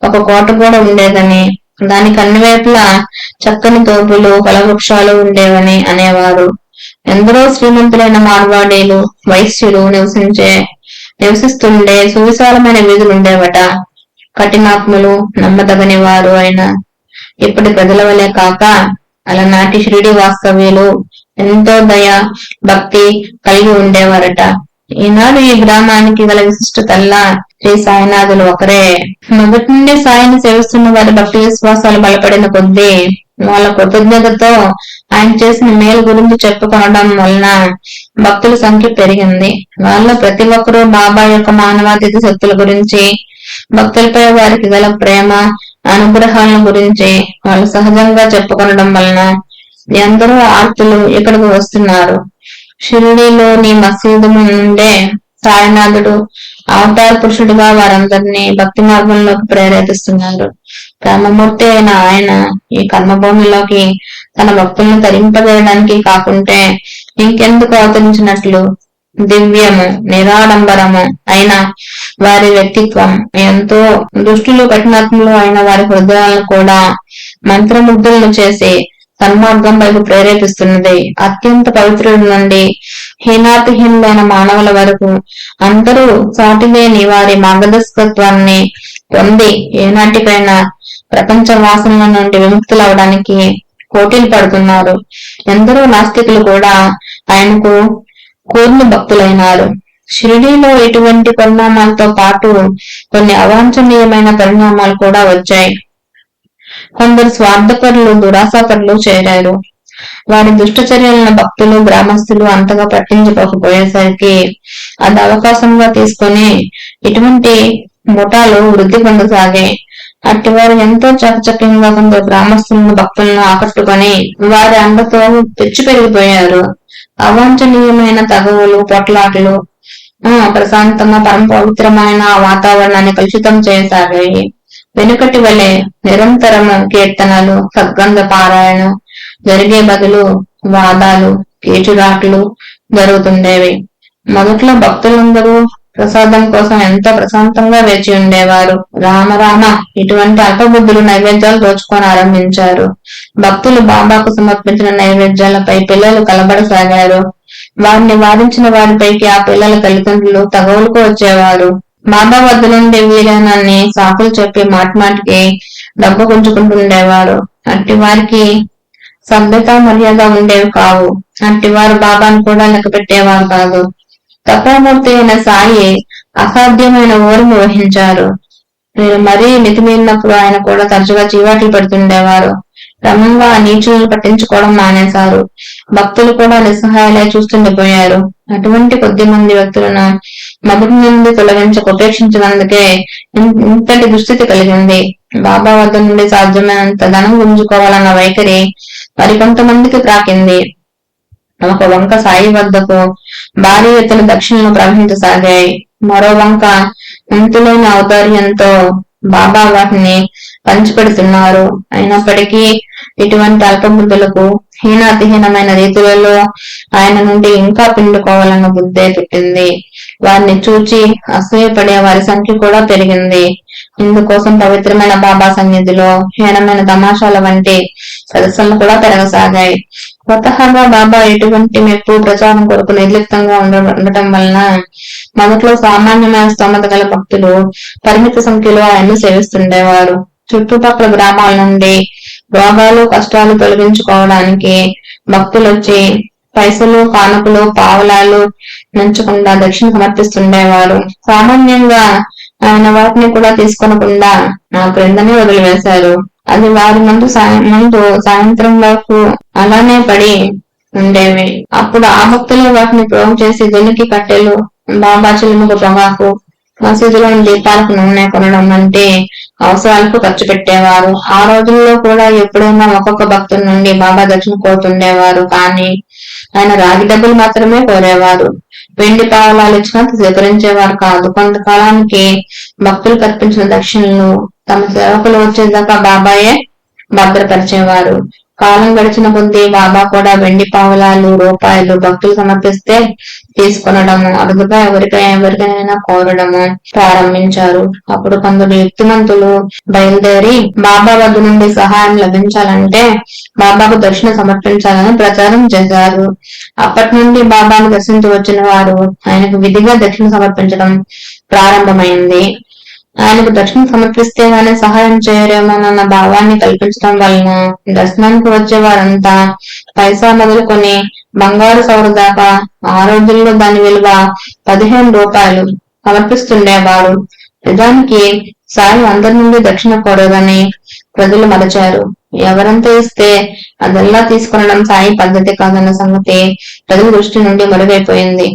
ఒక కోట కూడా ఉండేదని, దానికి అన్ని వైపులా చక్కని తోపులు ఫలవృక్షాలు ఉండేవని అనేవారు. ఎందరో శ్రీమంతులైన మార్వాడీలు, వైశ్యులు నివసిస్తుండే సువిశాలమైన వీధులు ఉండేవట. కఠినాత్ములు, నమ్మదగని వారు అయిన ఇప్పటి ప్రజల వలె కాక అలనాటి షిరిడి వాస్తవ్యులు ఎంతో దయ భక్తి కలిగి ఉండేవారట. ఈనాడు ఈ గ్రామానికి గల విశిష్టతల్లా శ్రీ సాయినాథులు ఒకరే. మొదటి నుండి సాయిని సేవిస్తున్న వారి భక్తి విశ్వాసాలు బలపడిన కొద్దీ వాళ్ళ కృతజ్ఞతతో ఆయన చేసిన మేలు గురించి చెప్పుకోవడం వలన భక్తుల సంఖ్య పెరిగింది. వాళ్ళ ప్రతి ఒక్కరూ బాబా యొక్క మానవాతీత శక్తుల గురించి, భక్తులపై వారికి గల ప్రేమ అనుగ్రహాల గురించి వాళ్ళు సహజంగా చెప్పుకొనడం వలన ఎందరో ఆర్తులు ఇక్కడికి వస్తున్నారు. షిరిడీలోని మసీదు నుండే సాయినాథుడు అవతార పురుషుడిగా వారందరినీ భక్తి మార్గంలోకి ప్రేరేపిస్తున్నారు. ప్రేమమూర్తి అయిన ఆయన ఈ కర్మభూమిలోకి తన భక్తులను తరింపజేయడానికి కాకుంటే ఇంకెందుకు అవతరించినట్లు? దివ్యము నిరాడంబరము అయిన వారి వ్యక్తిత్వం ఎంతో దుష్టులు కఠినాత్ములు అయిన వారి హృదయాలను కూడా మంత్రముగ్ధులను చేసి సన్మార్గం వైపు ప్రేరేపిస్తున్నది. అత్యంత పవిత్రుడి నుండి హీనాతిహీనులైన మానవుల వరకు అందరూ సాటిలేని వారి మార్గదర్శకత్వాన్ని పొంది ఏనాటికైనా ప్రపంచ వాసనల నుండి విముక్తులవడానికి పోటీలు పడుతున్నారు. ఎందరో నాస్తికులు కూడా ఆయనకు కూర్మి భక్తులైనారు. షిరిడీలో ఇటువంటి పరిణామాలతో పాటు కొన్ని అవాంఛనీయమైన పరిణామాలు కూడా వచ్చాయి. కొందరు స్వార్థపరులు, దురాశాపరులు చేరారు. వారి దుష్టచర్యలను భక్తులు, గ్రామస్తులు అంతగా పట్టించుకోకపోయేసరికి అది అవకాశంగా తీసుకుని ఇటువంటి ముఠాలు వృద్ధి పొందసాగాయి. అట్టివారు ఎంతో చకచక్యంగా కొందరు గ్రామస్తులను, భక్తులను ఆకట్టుకొని వారి అండతో తెచ్చి పెరిగిపోయారు. అవాంఛనీయమైన తగవులు, పొట్లాటలు ప్రశాంతంగా పరమ పవిత్రమైన వాతావరణాన్ని కలుషితం చేయసాగాయి. వెనుకటి వలె నిరంతరము కీర్తనలు, సద్గంధ పారాయణ జరిగే బదులు వాదాలు, కీచురాట్లు జరుగుతుండేవి. మొదట్లో భక్తులందరూ ప్రసాదం కోసం ఎంతో ప్రశాంతంగా వేచి ఉండేవారు. రామ ఇటువంటి అల్పబుద్ధులు నైవేద్యాలు దోచుకొని ఆరంభించారు. భక్తులు బాబాకు సమర్పించిన నైవేద్యాలపై పిల్లలు కలబడసాగారు. వారిని వారించిన వారిపైకి ఆ పిల్లల తల్లిదండ్రులు తగవులకు వచ్చేవారు. బాబా వద్ద నుండి వీలైనన్ని సాకులు చెప్పి మాటిమాటికి డబ్బు గుంజుకుంటుండేవారు. అట్టి వారికి సభ్యత మర్యాద ఉండేవి కావు. అట్టివారు బాబాను కూడా లెక్క పెట్టేవారు కాదు. తపమూర్తి అయిన సాయి అసాధ్యమైన ఓర్మి వహించారు. మీరు మరీ మితిమీరినప్పుడు ఆయన కూడా తరచుగా చీవాట్లు పెడుతుండేవారు. క్రమంగా ఆ నీచులను పట్టించుకోవడం మానేశారు. భక్తులు కూడా నిస్సహాయాలై చూస్తుండిపోయారు. అటువంటి కొద్ది మంది వ్యక్తులను మొదటి నుండి తొలగించక ఉపేక్షించినందుకే ఇంతటి దుస్థితి కలిగింది. బాబా వద్ద నుండి సాధ్యమైనంత ధనం గుంజుకోవాలన్న వైఖరి మరికొంతమందికి ప్రాకింది. ఒక వంక సాయి వద్దకు భారీ ఎత్తున దక్షిణలు ప్రవహించసాగాయి. మరో వంక అంతులేని ఔదార్యంతో బాబా వాటిని పంచిపెడుతున్నారు. అయినప్పటికీ ఇటువంటి అల్పబుద్ధులకు హీనాతిహీనమైన రీతులలో ఆయన నుండి ఇంకా పిండుకోవాలన్న బుద్ధే పుట్టింది. వారిని చూచి అసూయపడే వారి సంఖ్య కూడా పెరిగింది. ఇందుకోసం పవిత్రమైన బాబా సన్నిధిలో హీనమైన తమాషాల వంటి సదస్సులు కూడా పెరగసాగాయి. స్వతహాగా బాబా ఎటువంటి మెప్పు ప్రచారం కొరకు నిర్లిప్తంగా ఉండటం వలన మొదట్లో సామాన్యమైన స్తోమత గల భక్తులు పరిమిత సంఖ్యలో ఆయన్ను సేవిస్తుండేవారు. చుట్టుపక్కల గ్రామాల నుండి రోగాలు కష్టాలు తొలగించుకోవడానికి భక్తులు వచ్చి పైసలు కానుకలు పావలాలు నంచకుండా దక్షిణ సమర్పిస్తుండేవారు. సామాన్యంగా ఆయన వాటిని కూడా తీసుకొనకుండా ఆ క్రిందనే వదిలివేశారు. అది వారి ముందు సాయంత్రం వరకు అలానే పడి ఉండేవి. అప్పుడు ఆ భక్తులు వాటిని ప్రోగు చేసి దునికి కట్టెలు, బాబా చిలుముకు పొగాకు, మసీదులోని దీపాలకు నూనె కొనడం వంటి అవసరాలకు ఖర్చు పెట్టేవారు. ఆ రోజుల్లో కూడా ఎప్పుడైనా ఒక్కొక్క భక్తుల నుండి బాబా దక్షిణ కోరుతుండేవారు. కానీ ఆయన రాగి డబ్బులు మాత్రమే కోరేవారు. వెండి పావలాలు ఇచ్చినంత స్వీకరించేవారు కాదు. కొంతకాలానికి భక్తులు కల్పించిన దక్షిణలు తమ సేవకులు వచ్చేదాకా బాబాయే భద్రపరిచేవారు. కాలం గడిచిన కొద్దీ బాబా కూడా వెండి పావలాలు రూపాయలు భక్తులు సమర్పిస్తే తీసుకొనడము, అరుదుగా ఎవరికైనా కోరడము ప్రారంభించారు. అప్పుడు కొందరు యుక్తిమంతులు బయలుదేరి బాబా వద్ద నుండి సహాయం లభించాలంటే బాబాకు దక్షిణ సమర్పించాలని ప్రచారం చేశారు. అప్పటి నుండి బాబాను దర్శించి వచ్చిన వారు ఆయనకు విధిగా దక్షిణ సమర్పించడం ప్రారంభమైంది. ఆయనకు దర్శనం సమర్పిస్తే గానీ సహాయం చేయరేమోనన్న భావాన్ని కల్పించడం వలన దర్శనానికి వచ్చే వారంతా పైసా మొదలుకొని బంగారు సౌరు దాకా ఆ రోజుల్లో దాని విలువ 15 రూపాయలు సమర్పిస్తుండేవారు. నిజానికి సాయి అందరి నుండి దక్షిణ కోరదని ప్రజలు మరచారు. ఎవరంత ఇస్తే అదల్లా తీసుకొనడం సాయి పద్ధతి కాదన్న సంగతి ప్రజల దృష్టి నుండి మరుగైపోయింది.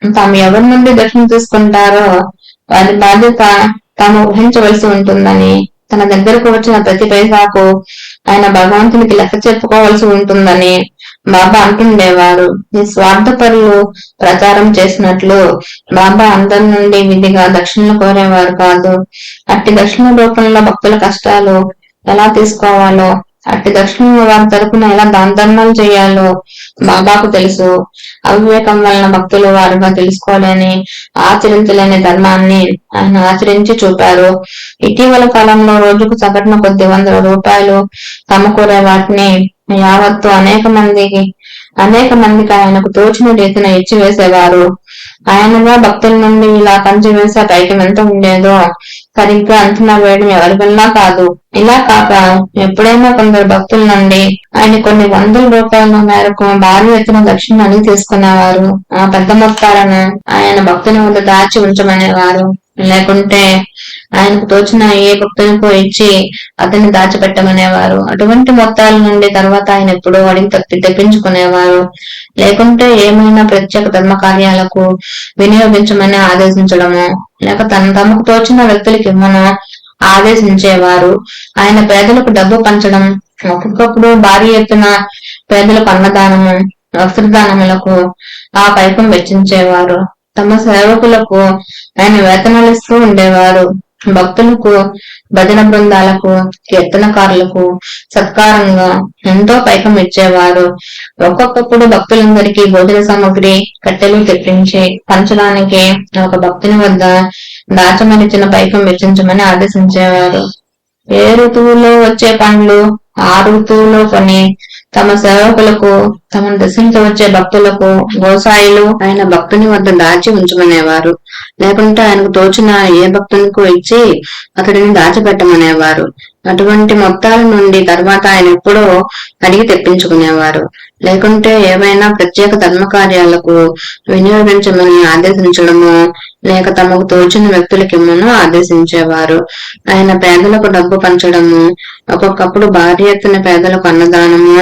తాము ఎవరి నుండి దక్షిణ తీసుకుంటారో వారి బాధ్యత తాము ఊహించవలసి ఉంటుందని, తన దగ్గరకు వచ్చిన ప్రతి పైసాకు ఆయన భగవంతునికి లెక్క చెప్పుకోవలసి ఉంటుందని బాబా అంటుండేవారు. ఈ స్వార్థపరులు ప్రచారం చేసినట్లు బాబా అందరి నుండి విధిగా దక్షిణలు కోరేవారు కాదు. అట్టి దక్షిణ రూపంలో భక్తుల కష్టాలు ఎలా తీసుకోవాలో, అట్టి దక్షిణ వారి తరపున ఎలా దాన ధర్మాలు చేయాలో బాబాకు తెలుసు. అవివేకం వలన భక్తులు వారుగా తెలుసుకోలేని ఆచరించలేని ధర్మాన్ని ఆయన ఆచరించి చూపారు. ఇటీవల కాలంలో రోజుకు సగటున కొద్ది 100 రూపాయలు సమకూరే వాటిని యావత్తు అనేక మందికి ఆయనకు తోచిన రీతిన ఇచ్చివేసేవారు. ఆయనగా భక్తుల నుండి ఇలా కంచి వేసే పైకి ఎంత ఉండేదో సరిగ్గా అంచనా వేయడం ఎవరి వల్ల కాదు. ఇలా కాక ఎప్పుడైనా కొందరు భక్తుల నుండి ఆయన కొన్ని 100 రూపాయల మేరకు భారీ ఎత్తున దక్షిణాన్ని తీసుకునేవారు. ఆ పెద్ద మొత్తాలను ఆయన భక్తుని వద్ద దాచి ఉంచమనేవారు. లేకుంటే ఆయనకు తోచిన ఏ భక్తునికో ఇచ్చి అతన్ని దాచిపెట్టమనేవారు. అటువంటి మొత్తాల నుండి తర్వాత ఆయన ఎప్పుడో అడిగి తెప్పించుకునేవారు. లేకుంటే ఏమైనా ప్రత్యేక ధర్మ కార్యాలకు వినియోగించమని ఆదేశించడము, లేక తమకు తోచిన వ్యక్తులకి ఇవ్వను ఆదేశించేవారు. ఆయన పేదలకు డబ్బు పంచడం, ఒక్కొక్కప్పుడు భారీ ఎత్తున పేదలకు అన్నదానము, వస్త్రదానములకు ఆ పైకం వెచ్చించేవారు. తమ సేవకులకు ఆయన వేతనాలు ఇస్తూ ఉండేవారు. భక్తులకు, భజన బృందాలకు, కీర్తనకారులకు సత్కారంగా ఎంతో పైకం ఇచ్చేవారు. ఒక్కొక్కప్పుడు భక్తులందరికీ భోజన సామగ్రి కట్టెలు తెప్పించి పంచడానికి ఒక భక్తుని వద్ద దాచమనిచ్చిన పైకం వెచ్చించమని ఆదేశించేవారు. ఏ ఋతువులో వచ్చే పండ్లు ఆ ఋతువులో కొని తమ సేవకులకు, తమను దర్శించి వచ్చే భక్తులకు గోసాయిలు ఆయన భక్తుని వద్ద దాచి ఉంచమనేవారు. లేకుంటే ఆయనకు తోచిన ఏ భక్తునికో ఇచ్చి అతడిని దాచిపెట్టమనేవారు. అటువంటి మొత్తాల నుండి తర్వాత ఆయన ఎప్పుడో అడిగి తెప్పించుకునేవారు. లేకుంటే ఏవైనా ప్రత్యేక ధర్మ కార్యాలకు వినియోగించమని ఆదేశించడము, లేక తమకు తోచిన వ్యక్తులకిమ్మను ఆదేశించేవారు. ఆయన పేదలకు డబ్బు పంచడము, ఒక్కొక్కప్పుడు భారీ ఎత్తున పేదలకు అన్నదానము,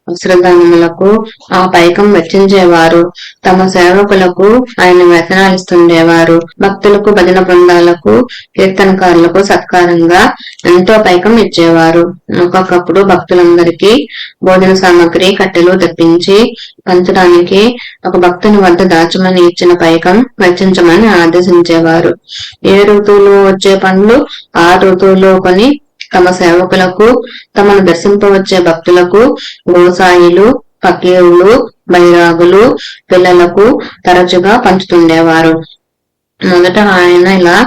వస్త్రదానములకు ఆ పైకం వెచ్చించేవారు. తమ సేవకులకు ఆయన వేతనాలు ఇస్తుండేవారు. భక్తులకు, భజన బృందాలకు, కీర్తనకారులకు సత్కారంగా ఎంతో పైకం ఇచ్చేవారు. ఒక్కొక్కప్పుడు భక్తులందరికీ భోజన సామగ్రి, కట్టెలు తెప్పించి పంచడానికి ఒక భక్తుని వద్ద దాచమని ఇచ్చిన పైకం వెచ్చించమని ఆదేశించేవారు. ఏ ఋతువులో వచ్చే పండ్లు ఆ ఋతువులో కొని తమ సేవకులకు, తమను దర్శింపవచ్చే భక్తులకు, గోసాయిలు, ఫకీరులు, బైరాగులు, పిల్లలకు తరచుగా పంచుతుండేవారు. మొదట ఆయన ఇలా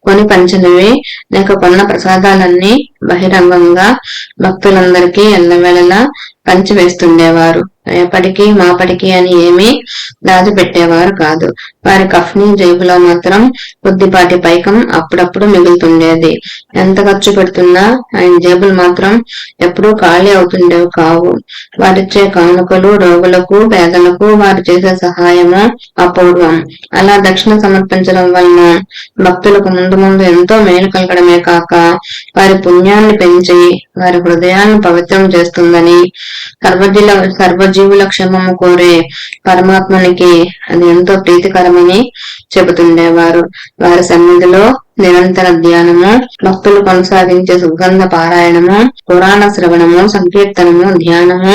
కొని పంచినవి లేక కొన్న ప్రసాదాలన్నీ బహిరంగంగా భక్తులందరికీ ఎల్లవేళలా పంచివేస్తుండేవారు. రేపటికి మాపటికి అని ఏమీ దాచిపెట్టేవారు కాదు. వారి కఫ్నీ జేబులో మాత్రం కొద్దిపాటి పైకం అప్పుడప్పుడు మిగులుతుండేది. ఎంత ఖర్చు పెడుతున్నా ఆయన జేబులు మాత్రం ఎప్పుడూ ఖాళీ అవుతుండేవి కావు. వారిచ్చే కానుకలు రోగులకు, పేదలకు వారు చేసే సహాయము అపూర్వం. అలా దక్షిణ సమర్పించడం వలన భక్తులకు ముందు ముందు ఎంతో మేలు కలగడమే కాక వారి పుణ్యాన్ని పెంచి వారి హృదయాలను పవిత్రం చేస్తుందని, సర్వజీవుల క్షేమము కోరే పరమాత్మనికి అది ఎంతో ప్రీతికరమని చెబుతుండేవారు. వారి సన్నిధిలో నిరంతర ధ్యానము, భక్తులు కొనసాగించే సుగంధ పారాయణము, పురాణ శ్రవణము, సంకీర్తనము, ధ్యానము,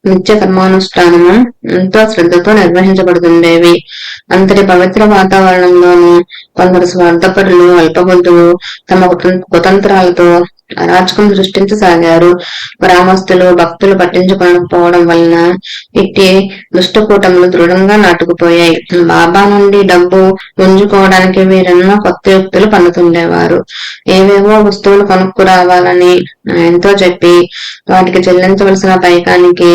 నిత్య కర్మానుష్ఠానము ఎంతో శ్రద్ధతో నిర్వహించబడుతుండేవి. అంతటి పవిత్ర వాతావరణంలోనూ కొందరు స్వార్థపరులు, అల్పబుద్ధులు తమ కుతంత్రాలతో అరాచకం సృష్టించసాగారు. గ్రామస్తులు, భక్తులు పట్టించుకోకపోవడం వలన ఇట్టి దుష్టకూటములు దృఢంగా నాటుకుపోయాయి. బాబా నుండి డబ్బు గుంజుకోవడానికి వీరెన్నో కొత్త యుక్తులు పన్నుతుండేవారు. ఏవేవో వస్తువులు కొనుక్కురావాలని ఆయనతో చెప్పి వాటికి చెల్లించవలసిన పైకానికి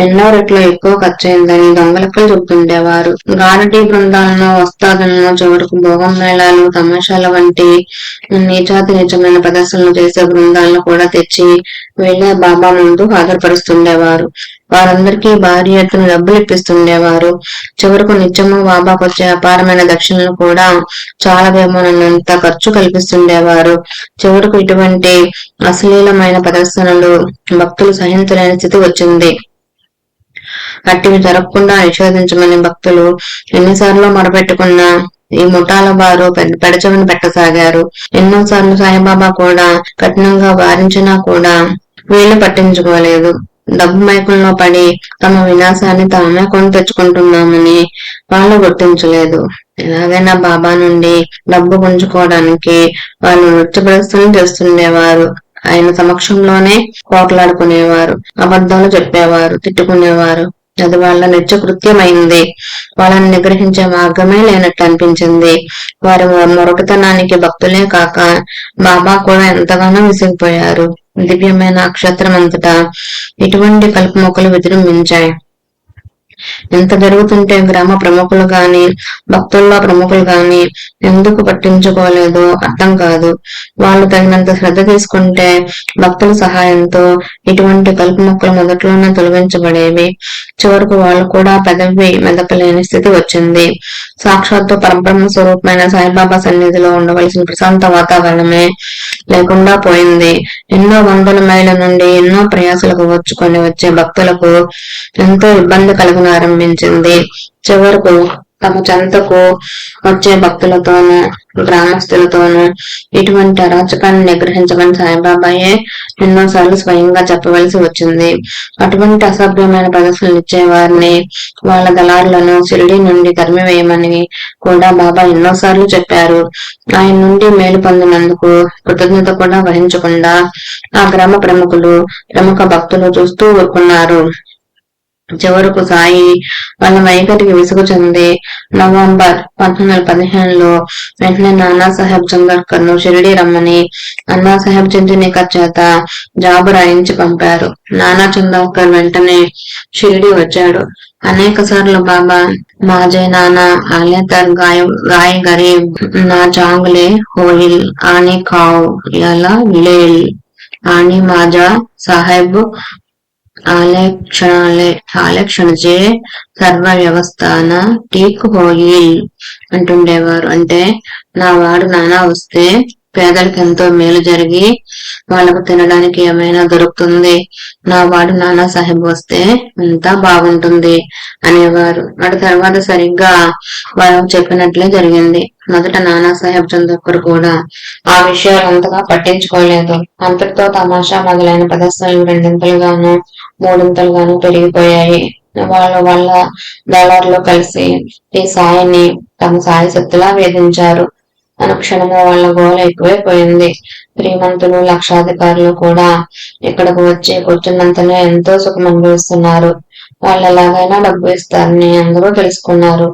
ఎన్నో రెట్లు ఎక్కువ ఖర్చయిందని దొంగలెక్కలు చెబుతుండేవారు. గారడీ బృందాలను, వస్తాదులను, చివరకు భోగం మేళాలు, తమాషాల వంటి నీచాతి నీచమైన ప్రదర్శనలు చేసే బృందాలను కూడా తెచ్చి వీళ్ళే బాబా ముందు హాజరుపరుస్తుండేవారు. వారందరికీ భారీ ఎత్తున డబ్బులు ఇప్పిస్తుండేవారు. చివరకు నిత్యము బాబాకు వచ్చే అపారమైన దక్షిణలు కూడా చాలవేమోనంత ఖర్చు కల్పిస్తుండేవారు. చివరకు ఇటువంటి అశ్లీలమైన ప్రదర్శనలు భక్తులు సహించలేని స్థితి వచ్చింది. అట్టివి జరగకుండా నిషేధించమని భక్తులు ఎన్నిసార్లు మొరపెట్టుకున్నా ఈ ముఠాల వారు పెడచెవిని పెట్టసాగారు. ఎన్నోసార్లు సాయిబాబా కూడా కఠినంగా వారించినా కూడా వీళ్లు పట్టించుకోలేదు. డబ్బు మైకుల్లో పడి తమ వినాశాన్ని తామే కొని తెచ్చుకుంటున్నామని వాళ్ళు గుర్తించలేదు. ఎలాగైనా బాబా నుండి డబ్బు గుంజుకోవడానికి వాళ్ళు నృత్య ప్రదర్శనలు చేస్తుండేవారు. ఆయన సమక్షంలోనే కోట్లాడుకునేవారు, అబద్ధాలు చెప్పేవారు, తిట్టుకునేవారు. అది వాళ్ళ నిత్య కృత్యమైంది. వాళ్ళని నిగ్రహించే మార్గమే లేనట్టు అనిపించింది. వారి మొరటుతనానికి భక్తులే కాక బాబా కూడా ఎంతగానో విసిగిపోయారు. దివ్యమైన నక్షత్రం అంతటా ఇటువంటి కలుపుమొక్కలు విజృంభించాయి. ఎంత జరుగుతుంటే గ్రామ ప్రముఖులు గాని, భక్తుల్లో ప్రముఖులు గాని ఎందుకు పట్టించుకోలేదో అర్థం కాదు. వాళ్ళు తగినంత శ్రద్ధ తీసుకుంటే భక్తుల సహాయంతో ఇటువంటి కలుపు మొక్కలు మొదట్లోనే తొలగించబడేవి. చివరకు వాళ్ళు కూడా పెదవి మెదపలేని స్థితి వచ్చింది. సాక్షాత్తు పరబ్రహ్మ స్వరూపమైన సాయిబాబా సన్నిధిలో ఉండవలసిన ప్రశాంత వాతావరణమే లేకుండా పోయింది. ఎన్నో వందల మైళ్ళ నుండి ఎన్నో ప్రయాసాలకు వచ్చుకొని వచ్చే భక్తులకు ఎంతో ఇబ్బంది కలిగిన ఆరంభించింది. చివరకు తమ చెంతకు వచ్చే భక్తులతోనూ గ్రామస్తులతోనూ ఇటువంటి అరాచకాన్ని నిగ్రహించమని సాయిబాబాయే ఎన్నోసార్లు స్వయంగా చెప్పవలసి వచ్చింది. అటువంటి అసభ్యమైన ప్రదర్శనలు ఇచ్చేవారిని, వాళ్ళ దళారులను షిరిడీ నుండి తరిమివేయమని కూడా బాబా ఎన్నోసార్లు చెప్పారు. ఆయన నుండి మేలు పొందినందుకు కృతజ్ఞత కూడా వహించకుండా ఆ గ్రామ ప్రముఖులు, ప్రముఖ భక్తులు చూస్తూ ఊరుకున్నారు. చివరకు సాయి వాళ్ళ వైఖరికి విసుగు చెంది నవంబర్ 1915లో వెంటనే నానాసాహెబ్ చందర్కర్ ను షిరిడీ రమ్మని అన్నాసాహెబ్ చింతనీకర్ చేత జాబు రాయించి పంపారు. నానా చందర్కర్ వెంటనే షిరిడీ వచ్చాడు. అనేక సార్లు బాబా మాజే నానా ఆలేతర్ గాయ గరీబ్ నా చాంగ్లే హోయిల్ ఆని ఖావ్ ఎలా లేల్ ఆని మాజా సాహెబ్ ఆలక్షణజే సర్వ వ్యవస్థాన టీక్ హోయిల్ అంటుండేవారు. అంటే నా వాడు నానా వస్తే పేదలకు ఎంతో మేలు జరిగి వాళ్ళకు తినడానికి ఏమైనా దొరుకుతుంది. నా వాడు నానా సాహెబ్ వస్తే అంతా బాగుంటుంది అనేవారు. వాటి తర్వాత సరిగ్గా వారు చెప్పినట్లే జరిగింది. మొదట నానా సాహెబ్ చంద్రకర్ కూడా ఆ విషయాలు అంతగా పట్టించుకోలేదు. అంతటితో తమాషా మొదలైన ప్రదర్శనలు రెండింతలుగాను మూడింతలుగాను పెరిగిపోయాయి. వాళ్ళ డాలర్లు కలిసి ఈ సాయిని తమ సాయి శక్తిలా వేధించారు. అనుక్షణము వాళ్ళ గోల ఎక్కువైపోయింది. శ్రీమంతులు లక్షాధికారులు కూడా ఇక్కడకు వచ్చి కూర్చున్నంతనే ఎంతో సుఖం అనుభవిస్తున్నారు. వాళ్ళు ఎలాగైనా డబ్బు ఇస్తారని అందరూ తెలుసుకున్నారు.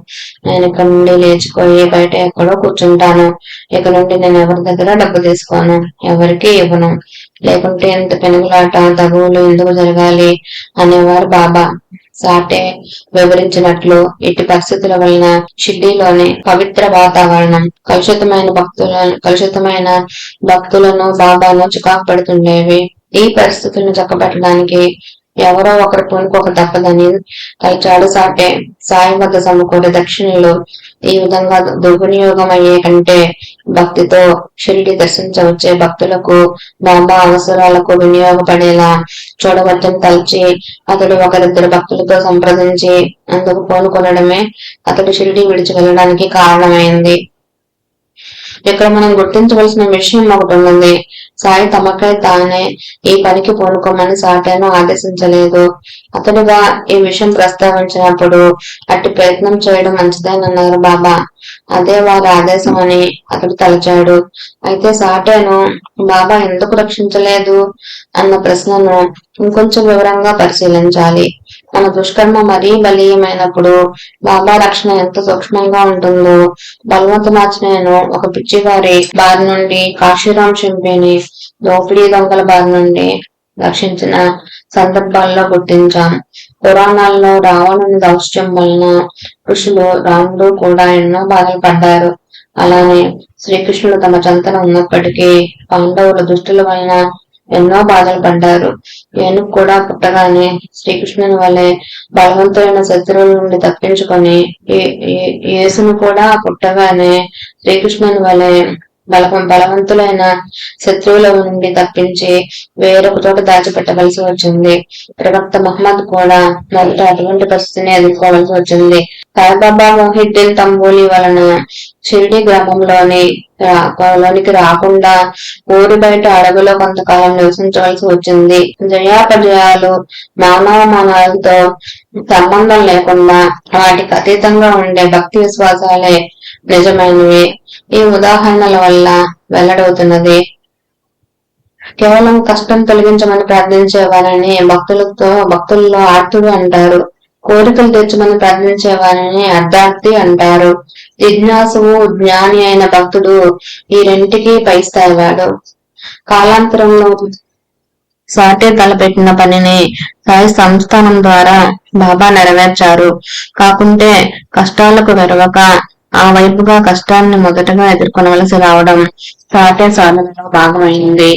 నేను ఇక్కడ నుండి లేచిపోయి బయట ఎక్కడో కూర్చుంటాను. ఇక నుండి నేను ఎవరి దగ్గర డబ్బు తీసుకోను, ఎవరికి ఇవ్వను. లేకుంటే ఇంత పెనుగులాట తగువులు ఎందుకు జరగాలి అనేవారు బాబా. సాటే వివరించినట్లు ఇటు పరిస్థితుల వలన షిర్డీలోని పవిత్ర వాతావరణం కలుషితమైన భక్తులను బాబాను చికాకు పెడుతుండేవి. ఈ పరిస్థితులను చక్కబెట్టడానికి ఎవరో ఒకరు పూనుకోక తప్పదని తలచాడు సాటే. సాయి వద్ద సమకూరే దక్షిణలు ఈ విధంగా దుర్వినియోగం అయ్యే కంటే భక్తితో షిరిడి దర్శించవచ్చే భక్తులకు బాబా అవసరాలకు వినియోగపడేలా చూడవచ్చని తలచి అతడు ఒకరిద్దరు భక్తులతో సంప్రదించి అందుకు పూనుకొనడమే అతడు షిరిడి విడిచి వెళ్ళడానికి కారణమైంది. ఇక్కడ మనం గుర్తించవలసిన విషయం ఒకటి ఉన్నది. సాయి తమకై తానే ఈ పనికి పూనుకోమని సాటేను ఆదేశించలేదు. అతడుగా ఈ విషయం ప్రస్తావించినప్పుడు అట్టి ప్రయత్నం చేయడం మంచిదేనన్నారు బాబా. అదే వారి ఆదేశం అని అతడు తలచాడు. అయితే సాటేను బాబా ఎందుకు రక్షించలేదు అన్న ప్రశ్నను ఇంకొంచెం వివరంగా పరిశీలించాలి. మన దుష్కర్మ మరీ బలీయమైనప్పుడు బాబా రక్షణ ఎంత సూక్ష్మంగా ఉంటుందో బలవంతనాచనేను ఒక పిచ్చివారి బారి నుండి కాశీరాం షింపేని దోపిడీ దొంగల బారి నుండి రక్షించిన సందర్భాల్లో గుర్తించాం. పురాణాల్లో రావణుని దౌష్ట్యం వలన ఋషులు రాముడు కూడా ఎన్నో బాధలు పడ్డారు. అలానే శ్రీకృష్ణుడు తమ చెంతన ఉన్నప్పటికీ పాండవుల దుష్టుల వలన ఎన్నో బాధలు పడ్డారు. ఏనుగు కూడా పుట్టగానే శ్రీకృష్ణుని వలె బలవంతులైన శత్రువుల నుండి తప్పించుకొని యేసును కూడా పుట్టగానే శ్రీకృష్ణుని వలె బలవంతులైన శత్రువుల నుండి తప్పించి వేరొక చోట దాచిపెట్టవలసి వచ్చింది. ప్రవక్త మహమ్మద్ కూడా మొదట అటువంటి పరిస్థితిని ఎదుర్కోవలసి వచ్చింది. సాయిబాబా మొహిద్దీన్ తంబోలి వలన షిరిడి గ్రామంలోనికి రాకుండా ఊరి బయట అడవిలో కొంతకాలం నివసించవలసి వచ్చింది. జయాపజయాలు మానవమానాలతో సంబంధం లేకుండా వాటికి అతీతంగా ఉండే భక్తి విశ్వాసాలే నిజమైనవి. ఈ ఉదాహరణల వల్ల వెల్లడవుతున్నది. కేవలం కష్టం తొలగించమని ప్రార్థించే వారిని భక్తుల్లో ఆర్తుడు అంటారు. కోరికలు తెచ్చమని ప్రార్థించే వారిని అర్ధార్థి అంటారు. జిజ్ఞాసువు జ్ఞాని అయిన భక్తుడు ఈ రెంటికి పై స్థాయివాడు. కాలాంతరంలో సాటే తలపెట్టిన పనిని సాయి సంస్థానం ద్వారా బాబా నెరవేర్చారు. కాకుంటే కష్టాలకు వెరవక ఆ వైపుగా కష్టాన్ని మొదటగా ఎదుర్కొనవలసి రావడం సాటే సాధనలో భాగమైంది.